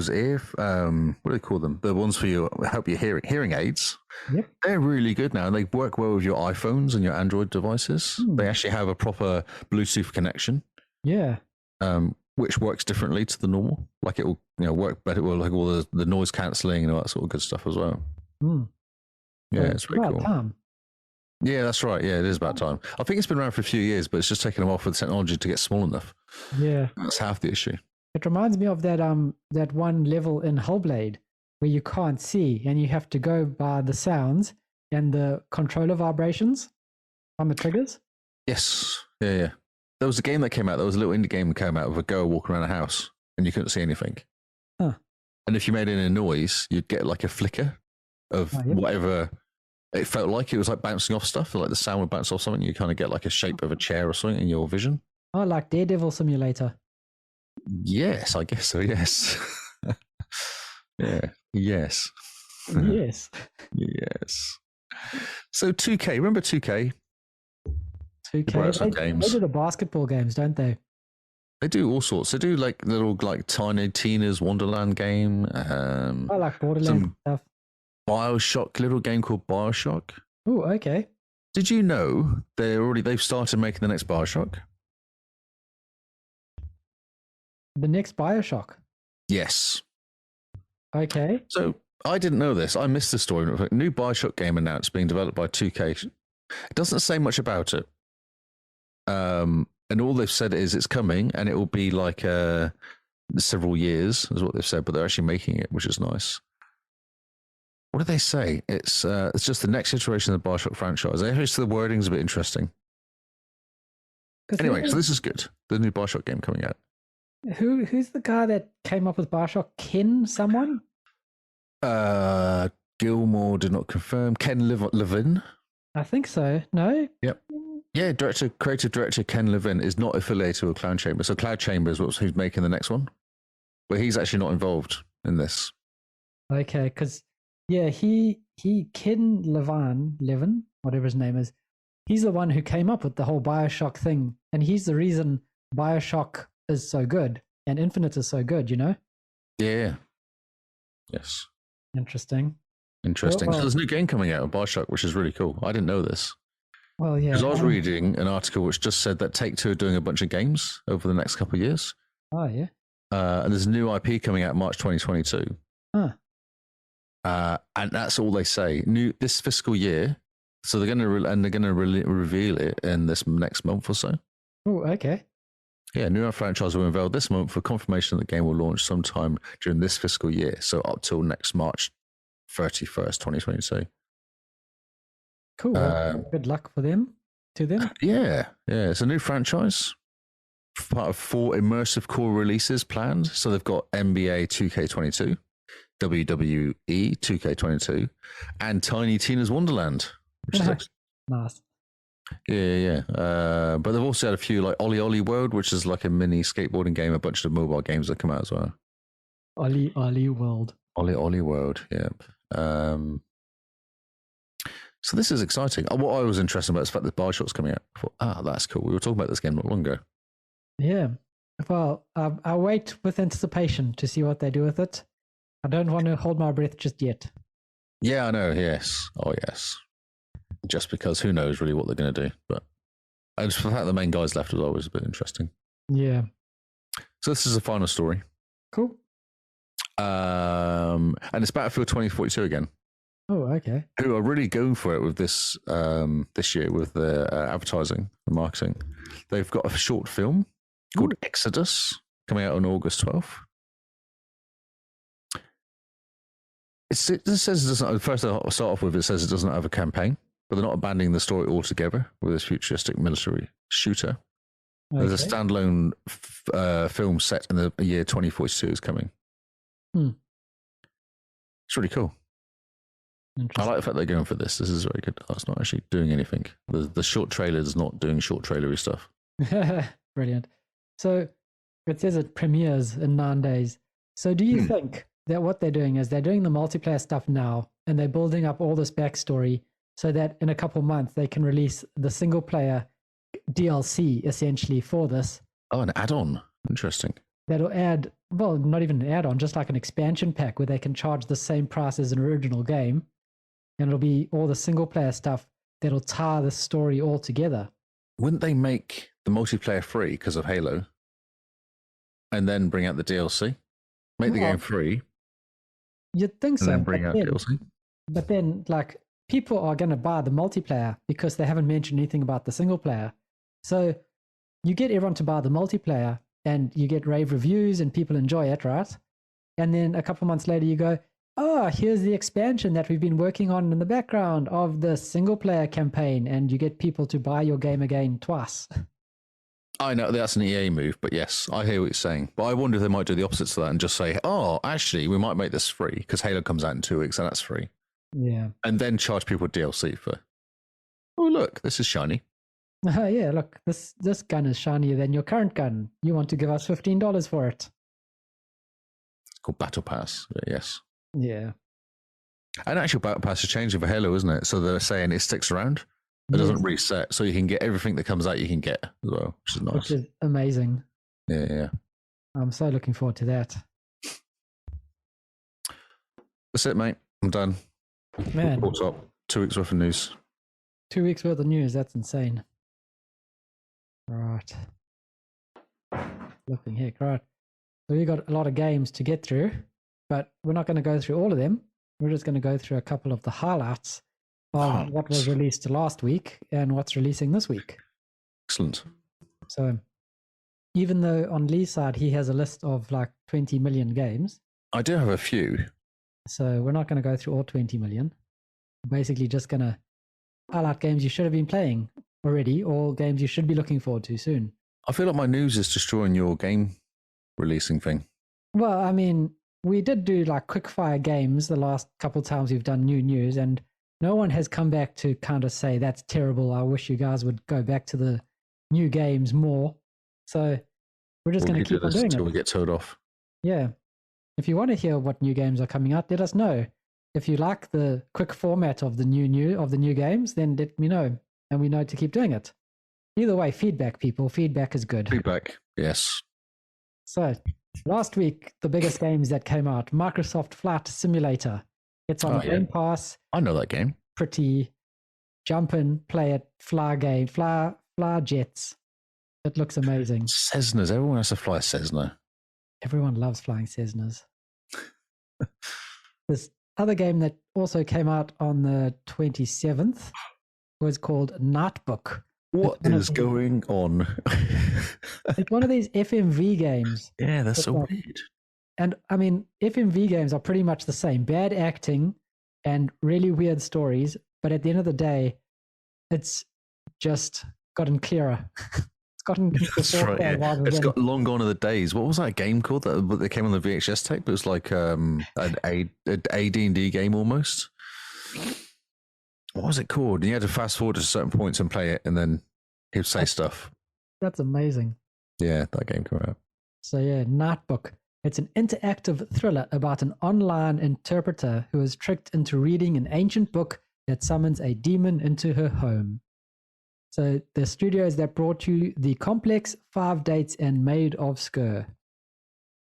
ear, what do they call them? The ones for you help you hearing aids. Yep. They're really good now, and they work well with your iPhones and your Android devices. They actually have a proper Bluetooth connection. Yeah. Which works differently to the normal. Like it will, work better. Well, like all the noise cancelling and all that sort of good stuff as well. Yeah, it's very cool. Time. Yeah, that's right. Yeah, it is about time. I think it's been around for a few years, but it's just taken a while for the technology to get small enough. Yeah, that's half the issue. It reminds me of that one level in Hellblade where you can't see and you have to go by the sounds and the controller vibrations on the triggers. Yes. Yeah. There was a game that came out. There was a little indie game that came out of a girl walking around a house and you couldn't see anything. Huh. And if you made any noise, you'd get like a flicker of whatever it felt like. It was like bouncing off stuff. Like the sound would bounce off something. You kind of get like a shape of a chair or something in your vision. Oh, like Daredevil Simulator. Yes, I guess so. Yes. Yeah. Yes. Yes. Yes. So 2K. Remember 2K? 2K. They do the basketball games, don't they? They do all sorts. They do like little Tiny Tina's Wonderland game. I like Borderlands stuff. Bioshock, little game called Bioshock. Oh, okay. Did you know they've started making the next Bioshock? The next Bioshock? Yes. Okay. So I didn't know this. I missed the story. A new Bioshock game announced being developed by 2K. It doesn't say much about it. And all they've said is it's coming and it will be like several years is what they've said, but they're actually making it, which is nice. What do they say? It's just the next iteration of the Bioshock franchise. The wording's a bit interesting. Anyway, so this is good. The new Bioshock game coming out. Who's the guy that came up with Bioshock? Ken someone? Gilmore did not confirm. Ken Levin? I think so. No? Yep. Yeah, creative director Ken Levin is not affiliated with Cloud Chamber. So Cloud Chamber is who's making the next one. But he's actually not involved in this. Okay, because Ken Levin, whatever his name is, he's the one who came up with the whole Bioshock thing. And he's the reason Bioshock is so good and Infinite is so good, Yeah. Yes. Interesting. Well, so there's a new game coming out of Bioshock, which is really cool. I didn't know this. Well, yeah. Because I was reading an article which just said that Take-Two are doing a bunch of games over the next couple of years. Oh, yeah. And there's a new IP coming out March 2022. Huh. And that's all they say. This fiscal year. So they're going to reveal it in this next month or so. Oh, okay. Yeah, new franchise will unveil this month for confirmation that the game will launch sometime during this fiscal year. So up till next March 31st, 2022. Cool. Good luck for them. To them. Yeah. It's a new franchise. Part of 4 immersive core releases planned. So they've got NBA 2K22, WWE 2K22, and Tiny Tina's Wonderland, which is nice. Yeah. But they've also had a few like Ollie Ollie World, which is like a mini skateboarding game, a bunch of mobile games that come out as well. Ollie Ollie World. Ollie Ollie World, yeah. So this is exciting. What I was interested about is the fact that Bioshock's coming out. I thought, that's cool. We were talking about this game not long ago. Yeah. Well, I wait with anticipation to see what they do with it. I don't want to hold my breath just yet. Yeah, I know. Yes. Oh, yes. Just because who knows really what they're going to do. But the fact that the main guy's left was always a bit interesting. Yeah. So this is the final story. Cool. And it's Battlefield 2042 again. Oh, okay. Who are really going for it with this this year with the advertising and marketing. They've got a short film called Exodus coming out on August 12th. It says it doesn't. First, I'll start off with it says it doesn't have a campaign, but they're not abandoning the story altogether with this futuristic military shooter. There's a Okay. standalone film set in the year 2042 is coming. Hmm. It's really cool. I Interesting. like the fact they're going for this. This is very good. Oh, it's not actually doing anything. The short trailer is not doing short trailery stuff. Brilliant. So it says it premieres in 9 days. So do you think that what they're doing is they're doing the multiplayer stuff now and they're building up all this backstory so that in a couple months they can release the single player DLC essentially for this? Oh, an add-on. Interesting. That'll add, well, not even an add-on, just like an expansion pack where they can charge the same price as an original game. And it'll be all the single player stuff that'll tie the story all together. Wouldn't they make the multiplayer free because of Halo and then bring out the DLC? Make the Well, game free You'd think and so. then bring but out then- DLC? But then, like, people are going to buy the multiplayer because they haven't mentioned anything about the single player. So you get everyone to buy the multiplayer and you get rave reviews and people enjoy it, right? And then a couple months later, you go, oh, here's the expansion that we've been working on in the background of the single player campaign. And you get people to buy your game again twice. I know that's an EA move, but yes, I hear what you're saying. But I wonder if they might do the opposite to that and just say, oh, actually, we might make this free because Halo comes out in 2 weeks and that's free. Yeah. And then charge people DLC for, oh, look, this is shiny. Yeah, look, this gun is shinier than your current gun. You want to give us $15 for it. It's called Battle Pass, but yes. Yeah. And actual Battle Pass is changing for Halo, isn't it? So they're saying it sticks around. It Yes, doesn't reset. So you can get everything that comes out, you can get as well, which is nice. which is amazing. Yeah. I'm so looking forward to that. That's it, mate. I'm done. Man, Caught up. 2 weeks worth of news. 2 weeks worth of news. That's insane. Right. Looking heck, right. So we got a lot of games to get through, but we're not going to go through all of them. We're just going to go through a couple of the highlights of what was released last week and what's releasing this week. Excellent. So even though on Lee's side he has a list of like 20 million games, I do have a few. so we're not going to go through all 20 million. We're basically just going to highlight games you should have been playing already or games you should be looking forward to soon. I feel like my news is destroying your game releasing thing. Well, I mean, we did do like quickfire games the last couple times we've done new news, and no one has come back to kind of say that's terrible. I wish you guys would go back to the new games more. So we're just going to keep on doing until it. we get told off. Yeah. If you want to hear what new games are coming out, let us know. If you like the quick format of the new games, then let me know, and we know to keep doing it. Either way, feedback, people. Feedback is good. Feedback. Yes. So last week, the biggest games that came out: Microsoft Flight Simulator. It's on Game Pass. I know that game. Pretty. Jump in, play it. Fly game. Fly jets. It looks amazing. Cessnas. Everyone has to fly a Cessna. Everyone loves flying Cessnas. This other game that also came out on the 27th was called Nightbook. What is going on? It's one of these FMV games. Yeah, that's so weird. And I mean, FMV games are pretty much the same. Bad acting and really weird stories. But at the end of the day, it's just gotten clearer. It's gotten That's right. Yeah. It's got long gone are the days. What was that game called that came on the VHS tape? It was like an AD&D game almost. What was it called? You had to fast forward to certain points and play it, and then he'd say stuff. That's amazing. Yeah, that game came out. So yeah, Nightbook. It's an interactive thriller about an online interpreter who is tricked into reading an ancient book that summons a demon into her home. So the studios that brought you The Complex, 5 Dates, and Maid of Sker.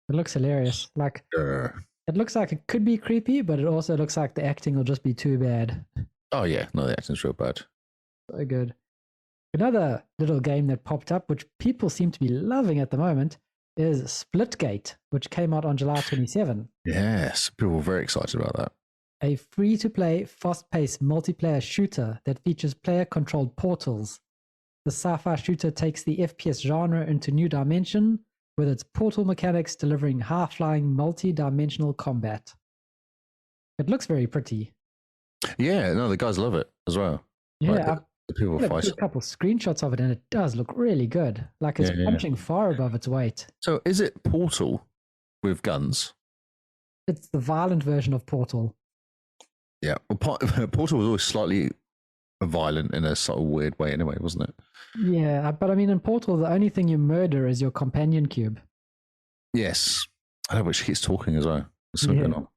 It looks hilarious. Like it looks like it could be creepy, but it also looks like the acting will just be too bad. Oh yeah, no, the acting's real bad. So good. Another little game that popped up, which people seem to be loving at the moment, is Splitgate, which came out on July 27. Yes, people were very excited about that. A free-to-play, fast-paced multiplayer shooter that features player-controlled portals. The sci-fi shooter takes the FPS genre into new dimension, with its portal mechanics delivering high-flying, multi-dimensional combat. It looks very pretty. Yeah, no, the guys love it as well. Yeah, The people Look, fight. there's a couple screenshots of it, and it does look really good. Like it's Yeah. punching far above its weight. So is it Portal with guns? It's the violent version of Portal. Yeah. Well, Portal was always slightly violent in a sort of weird way, anyway, wasn't it? Yeah, but I mean, in Portal, the only thing you murder is your companion cube. Yes. I know, but she keeps talking as well. There's something going on.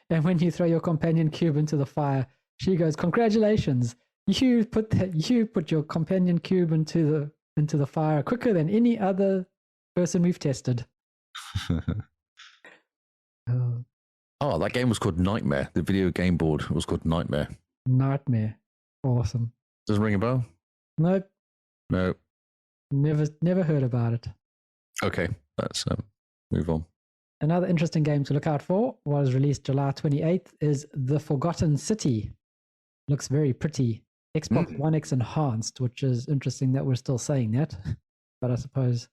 And when you throw your companion cube into the fire, she goes, "Congratulations! You put your companion cube into the fire quicker than any other person we've tested." Oh, that game was called Nightmare. The video game board was called Nightmare. Nightmare. Awesome. Doesn't ring a bell? Nope. No. Never heard about it. Okay, let's move on. Another interesting game to look out for was released July 28th is The Forgotten City. Looks very pretty. Xbox One X enhanced, which is interesting that we're still saying that. But I suppose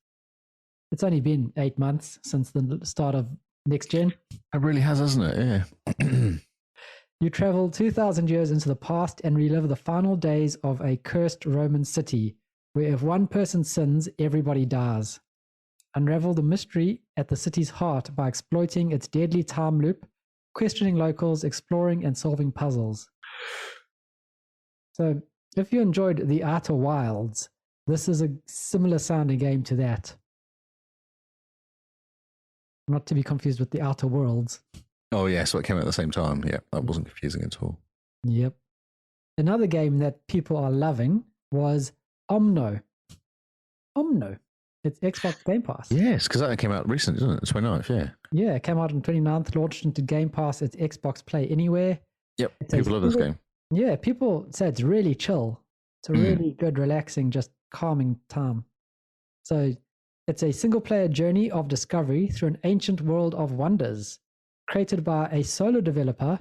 it's only been 8 months since the start of next gen. It really has, hasn't it? Yeah. You travel 2,000 years into the past and relive the final days of a cursed Roman city, where if one person sins, everybody dies. Unravel the mystery at the city's heart by exploiting its deadly time loop, questioning locals, exploring, and solving puzzles. So, if you enjoyed The Outer Wilds, this is a similar sounding game to that. Not to be confused with The Outer Worlds. Oh, yeah, so it came out at the same time. Yeah, that wasn't confusing at all. Yep. Another game that people are loving was Omno. Omno. It's Xbox Game Pass. Yes, because that came out recently, didn't it? The 29th, yeah. Yeah, it came out on 29th, launched into Game Pass. It's Xbox Play Anywhere. Yep, It's a people love this single- game. Yeah, people say it's really chill. It's a really good, relaxing, just calming time. So it's a single player journey of discovery through an ancient world of wonders, created by a solo developer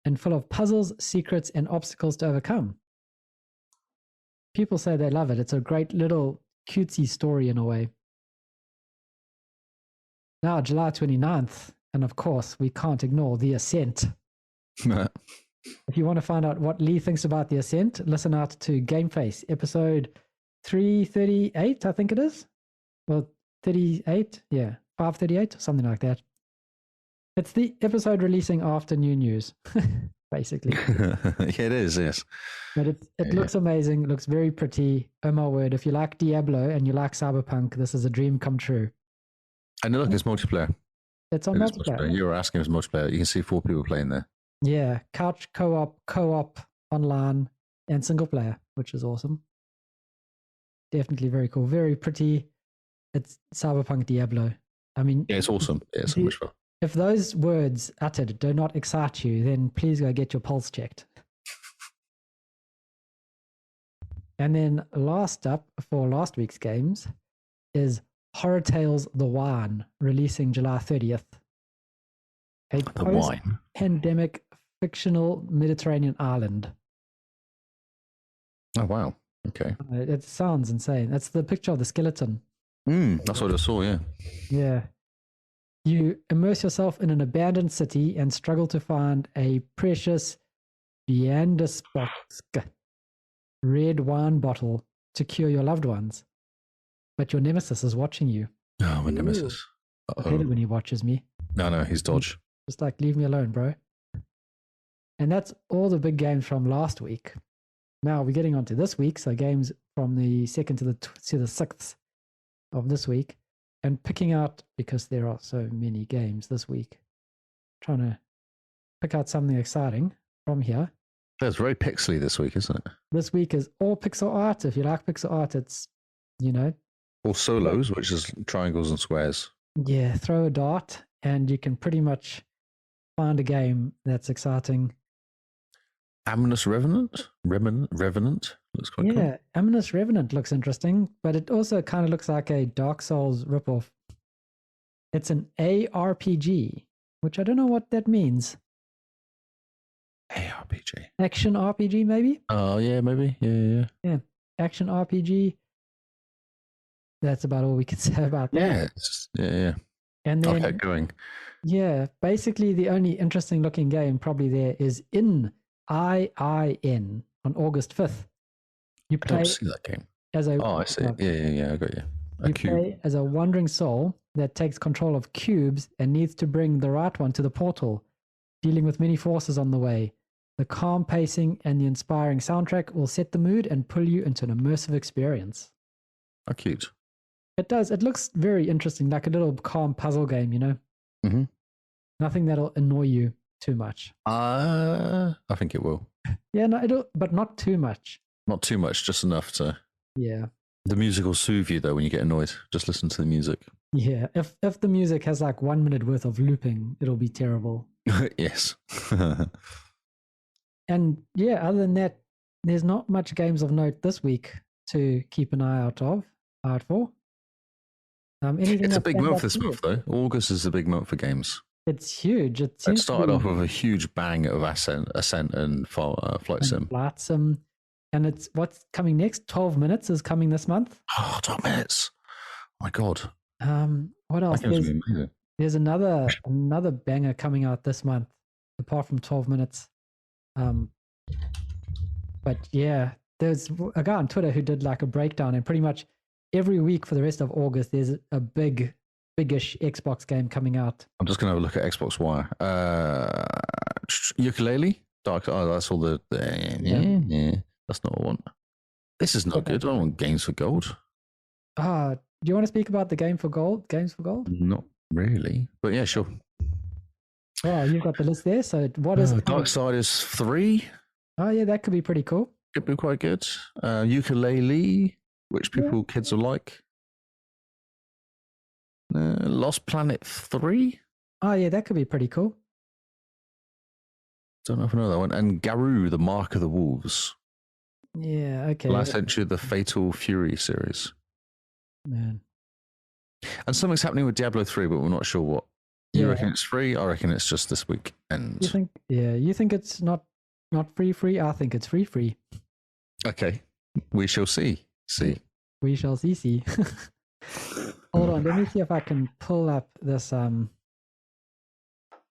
and full of puzzles, secrets, and obstacles to overcome. People say they love it. It's a great little cutesy story in a way. Now, July 29th, and of course, we can't ignore The Ascent. If you want to find out what Lee thinks about The Ascent, listen out to Game Face, episode 338, I think it is. Well, 38, yeah, 538, something like that. It's the episode releasing after new news, basically. Yeah, it is, yes. But it looks amazing, looks very pretty. Oh my word, if you like Diablo and you like Cyberpunk, this is a dream come true. And look, it's multiplayer. It's on multiplayer. You were asking if it's multiplayer. You can see 4 people playing there. Yeah, couch, co-op, online, and single player, which is awesome. Definitely very cool. Very pretty. It's Cyberpunk Diablo. I mean, Yeah, it's awesome. Yeah, it's so much fun. if those words uttered do not excite you, then please go get your pulse checked. And then last up for last week's games is Horror Tales The Wine, releasing July 30th. A The wine. post-pandemic fictional Mediterranean island. Oh, wow. Okay. It sounds insane. That's the picture of the skeleton. That's what I saw, yeah. Yeah. You immerse yourself in an abandoned city and struggle to find a precious Biandesbosk red wine bottle to cure your loved ones. But your nemesis is watching you. Oh, my nemesis. I hate it when he watches me. No, he's dodge. Just like, leave me alone, bro. And that's all the big games from last week. Now we're getting on to this week. So games from the 2nd to the 6th of this week. And picking out, because there are so many games this week, trying to pick out something exciting from here. It's very pixely this week, isn't it? This week is all pixel art. If you like pixel art, it's, Or solos, which is triangles and squares. yeah, throw a dart and you can pretty much find a game that's exciting. Ominous Revenant? Revenant? Looks quite cool. Yeah, Ominous Revenant looks interesting, but it also kind of looks like a Dark Souls ripoff. It's an ARPG, which I don't know what that means. ARPG. Action RPG, maybe? Oh, yeah, maybe. Yeah. Action RPG. That's about all we can say about that. Yeah. And then, Okay, going. yeah, basically the only interesting looking game probably there is IIN on August 5th. You I don't play see that game. as a Oh, I see. Yeah, I got you. A you cube. play as a wandering soul that takes control of cubes and needs to bring the right one to the portal, dealing with many forces on the way. The calm pacing and the inspiring soundtrack will set the mood and pull you into an immersive experience. How cute. It does. It looks very interesting, like a little calm puzzle game, you know? Mm-hmm. Nothing that'll annoy you too much. I think it will. Yeah, no, it'll, but not too much. Not too much, just enough to. Yeah. The music will soothe you though when you get annoyed. Just listen to the music. Yeah. If the music has like 1 minute worth of looping, it'll be terrible. Yes. And yeah, other than that, there's not much games of note this week to keep an eye out for. Anything It's a that big stands month out this to you? month though. August is a big month for games. It's huge. It It seems to started be off with a huge bang of Ascent and Flight Sim. Flight Sim. And it's what's coming next. 12 Minutes is coming this month. Oh, 12 minutes. Oh my God. What else? That game's gonna be amazing. There's another banger coming out this month, apart from 12 Minutes. But yeah, there's a guy on Twitter who did like a breakdown, and pretty much every week for the rest of August, there's a biggish Xbox game coming out. I'm just going to have a look at Xbox Wire. Ukulele? Dark. Oh, that's all the yeah. That's not what I want. This is not good. I don't want games for gold. Do you want to speak about the game for gold? Games for gold? Not really. But yeah, sure. Oh, you've got the list there. So what is Darksiders 3? Oh yeah, that could be pretty cool. Could be quite good. Ukulele, which kids will like. Lost Planet 3? Oh yeah, that could be pretty cool. Don't know if I know that one. And Garou, The Mark of the Wolves. Yeah, okay. Last Century, the Fatal Fury series. Man. And something's happening with Diablo 3, but we're not sure what. You reckon it's free? I reckon it's just this week. And you think it's not free? I think it's free. Okay. We shall see. We shall see. Hold on, let me see if I can pull up this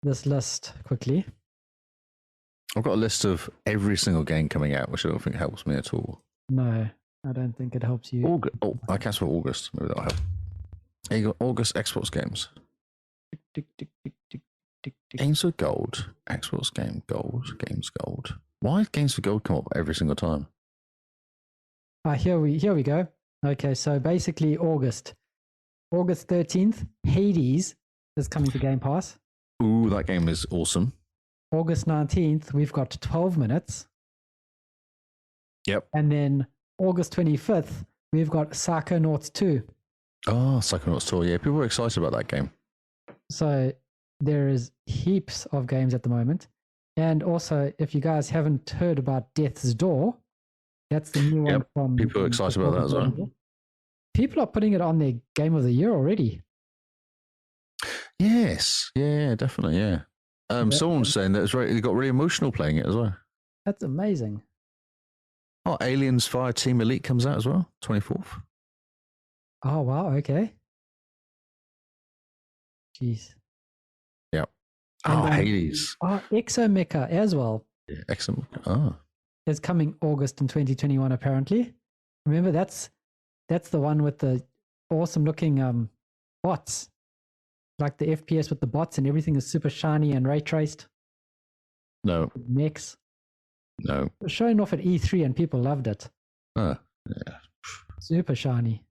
this list quickly. I've got a list of every single game coming out, which I don't think helps me at all. No, I don't think it helps you. August. Oh, I cast for August. Maybe that'll help. There you go. August Xbox games. Games for gold. Xbox game gold. Games gold. Why does games for gold come up every single time? Here we go. Okay, so basically August 13th, Hades is coming to Game Pass. Ooh, that game is awesome. August 19th, we've got 12 Minutes. Yep. And then August 25th, we've got Psychonauts 2. Oh, Psychonauts 2. Yeah, people are excited about that game. So there is heaps of games at the moment. And also, if you guys haven't heard about Death's Door, that's the new one from... People are excited about that as well. People are putting it on their Game of the Year already. Yes. Yeah, definitely, yeah. Someone's saying that they got really emotional playing it as well. That's amazing. Oh, Aliens Fire Team Elite comes out as well, 24th. Oh, wow, okay. Jeez. Yep. And, Hades. Exomecha as well. Yeah, excellent. Oh. Is coming August in 2021, apparently. Remember, that's the one with the awesome looking bots. Like the FPS with the bots and everything is super shiny and ray traced. No. Mechs. No. It was showing off at E3 and people loved it. Yeah. Super shiny.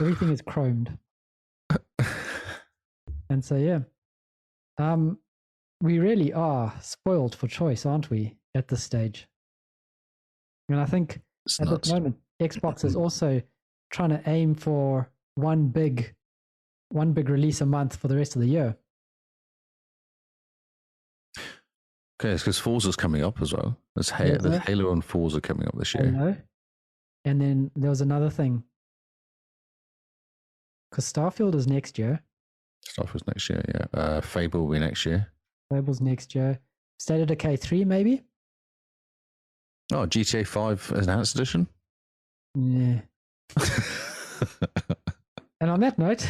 Everything is chromed. And so, yeah. We really are spoiled for choice, aren't we, at this stage? And I think at the moment, Xbox is also trying to aim for one big release a month for the rest of the year. Okay, it's because Forza's coming up as well. There's Halo and Forza coming up this year. Halo. And then there was another thing. Because Starfield is next year. Starfield's next year, yeah. Fable will be next year. Fable's next year. State of Decay 3, maybe? Oh, GTA 5 Enhanced Edition? Yeah. And on that note,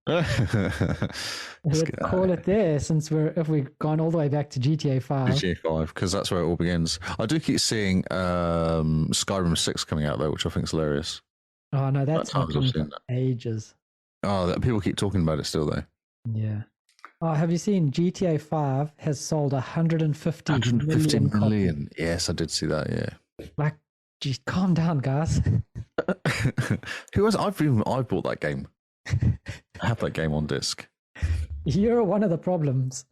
Let's call it there, since if we've gone all the way back to GTA 5. GTA 5, because that's where it all begins. I do keep seeing Skyrim 6 coming out though, which I think is hilarious. Oh no, that's Times I've been seen for that. ages. Oh, people keep talking about it still though. Yeah. Oh, have you seen GTA 5 has sold 150 million copies? million. Yes, I did see that. Yeah. Like, geez, calm down, guys. Who has? I bought that game. I have that game on disc. You're one of the problems.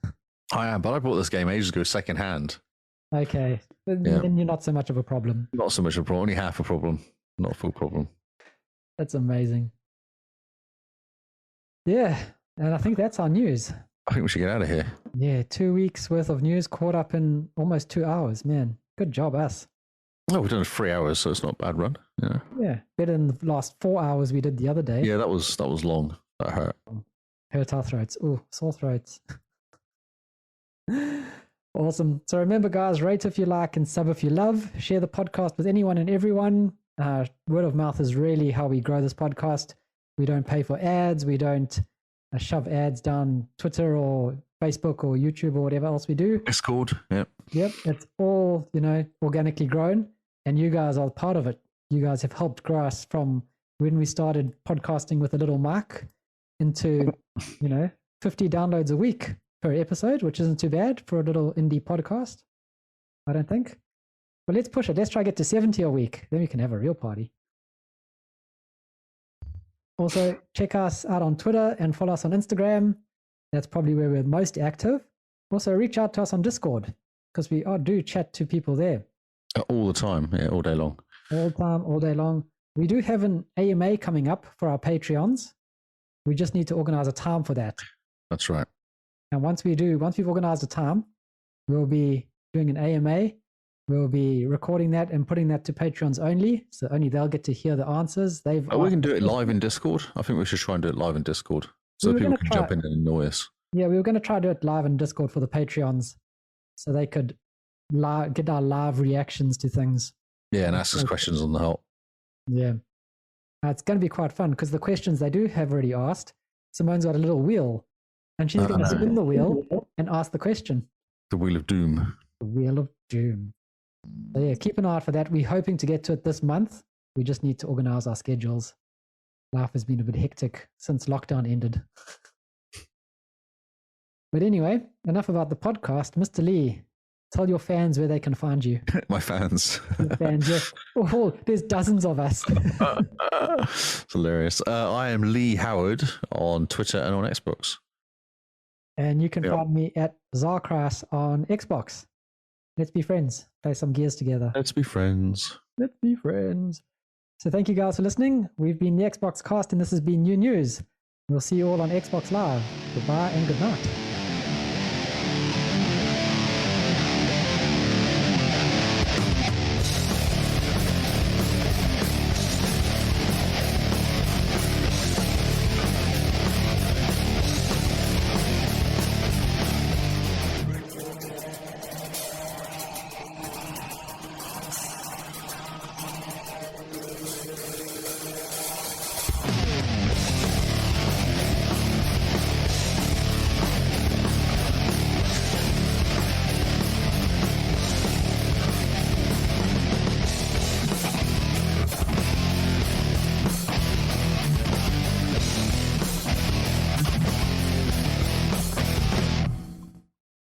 I am, but I bought this game ages ago, second hand. Okay, Yeah. then you're not so much of a problem. Not so much a problem, only half a problem, not a full problem. That's amazing. Yeah, and I think that's our news. I think we should get out of here. Yeah, 2 weeks worth of news caught up in almost 2 hours. Man, good job, us. Oh, we've done 3 hours, so it's not a bad run. Yeah. Yeah, better than the last 4 hours we did the other day. Yeah, that was long. That hurt. Hurt our throats. Oh, sore throats. Awesome. So remember, guys, rate if you like and sub if you love. Share the podcast with anyone and everyone. Word of mouth is really how we grow this podcast. We don't pay for ads. We don't shove ads down Twitter or Facebook or YouTube or whatever else we do. Discord. Yep. Yep. It's all, organically grown. And you guys are part of it. You guys have helped grow us from when we started podcasting with a little mic into, 50 downloads a week per episode, which isn't too bad for a little indie podcast, I don't think. But let's push it. Let's try to get to 70 a week. Then we can have a real party. Also, check us out on Twitter and follow us on Instagram. That's probably where we're most active. Also, reach out to us on Discord, because we do chat to people there. All the time. Yeah, all day long. All time, all day long. We do have an AMA coming up for our Patreons. We just need to organize a time for that. That's right. And once we've organized a time, we'll be doing an AMA. We'll be recording that and putting that to Patreons only. So only they'll get to hear the answers. We can do it live in Discord. I think we should try and do it live in Discord so people can jump in and annoy us. Yeah, we were going to try to do it live in Discord for the Patreons so they could get our live reactions to things. Yeah, and ask us questions on the help. Yeah. It's going to be quite fun because the questions they do have already asked, Simone's got a little wheel and she's going to spin the wheel and ask the question. The Wheel of Doom. The Wheel of Doom. So yeah, keep an eye out for that. We're hoping to get to it this month. We just need to organize our schedules. Life has been a bit hectic since lockdown ended. But anyway, enough about the podcast. Mr. Lee, tell your fans where they can find you. My fans. Your fans, yes. Oh, there's dozens of us. It's hilarious. I am Lee Howard on Twitter and on Xbox. And you can find me at Zarkras on Xbox. Let's be friends. Play some gears together. Let's be friends. Let's be friends. So thank you guys for listening. We've been the Xbox Cast and this has been New News. We'll see you all on Xbox Live. Goodbye and good night.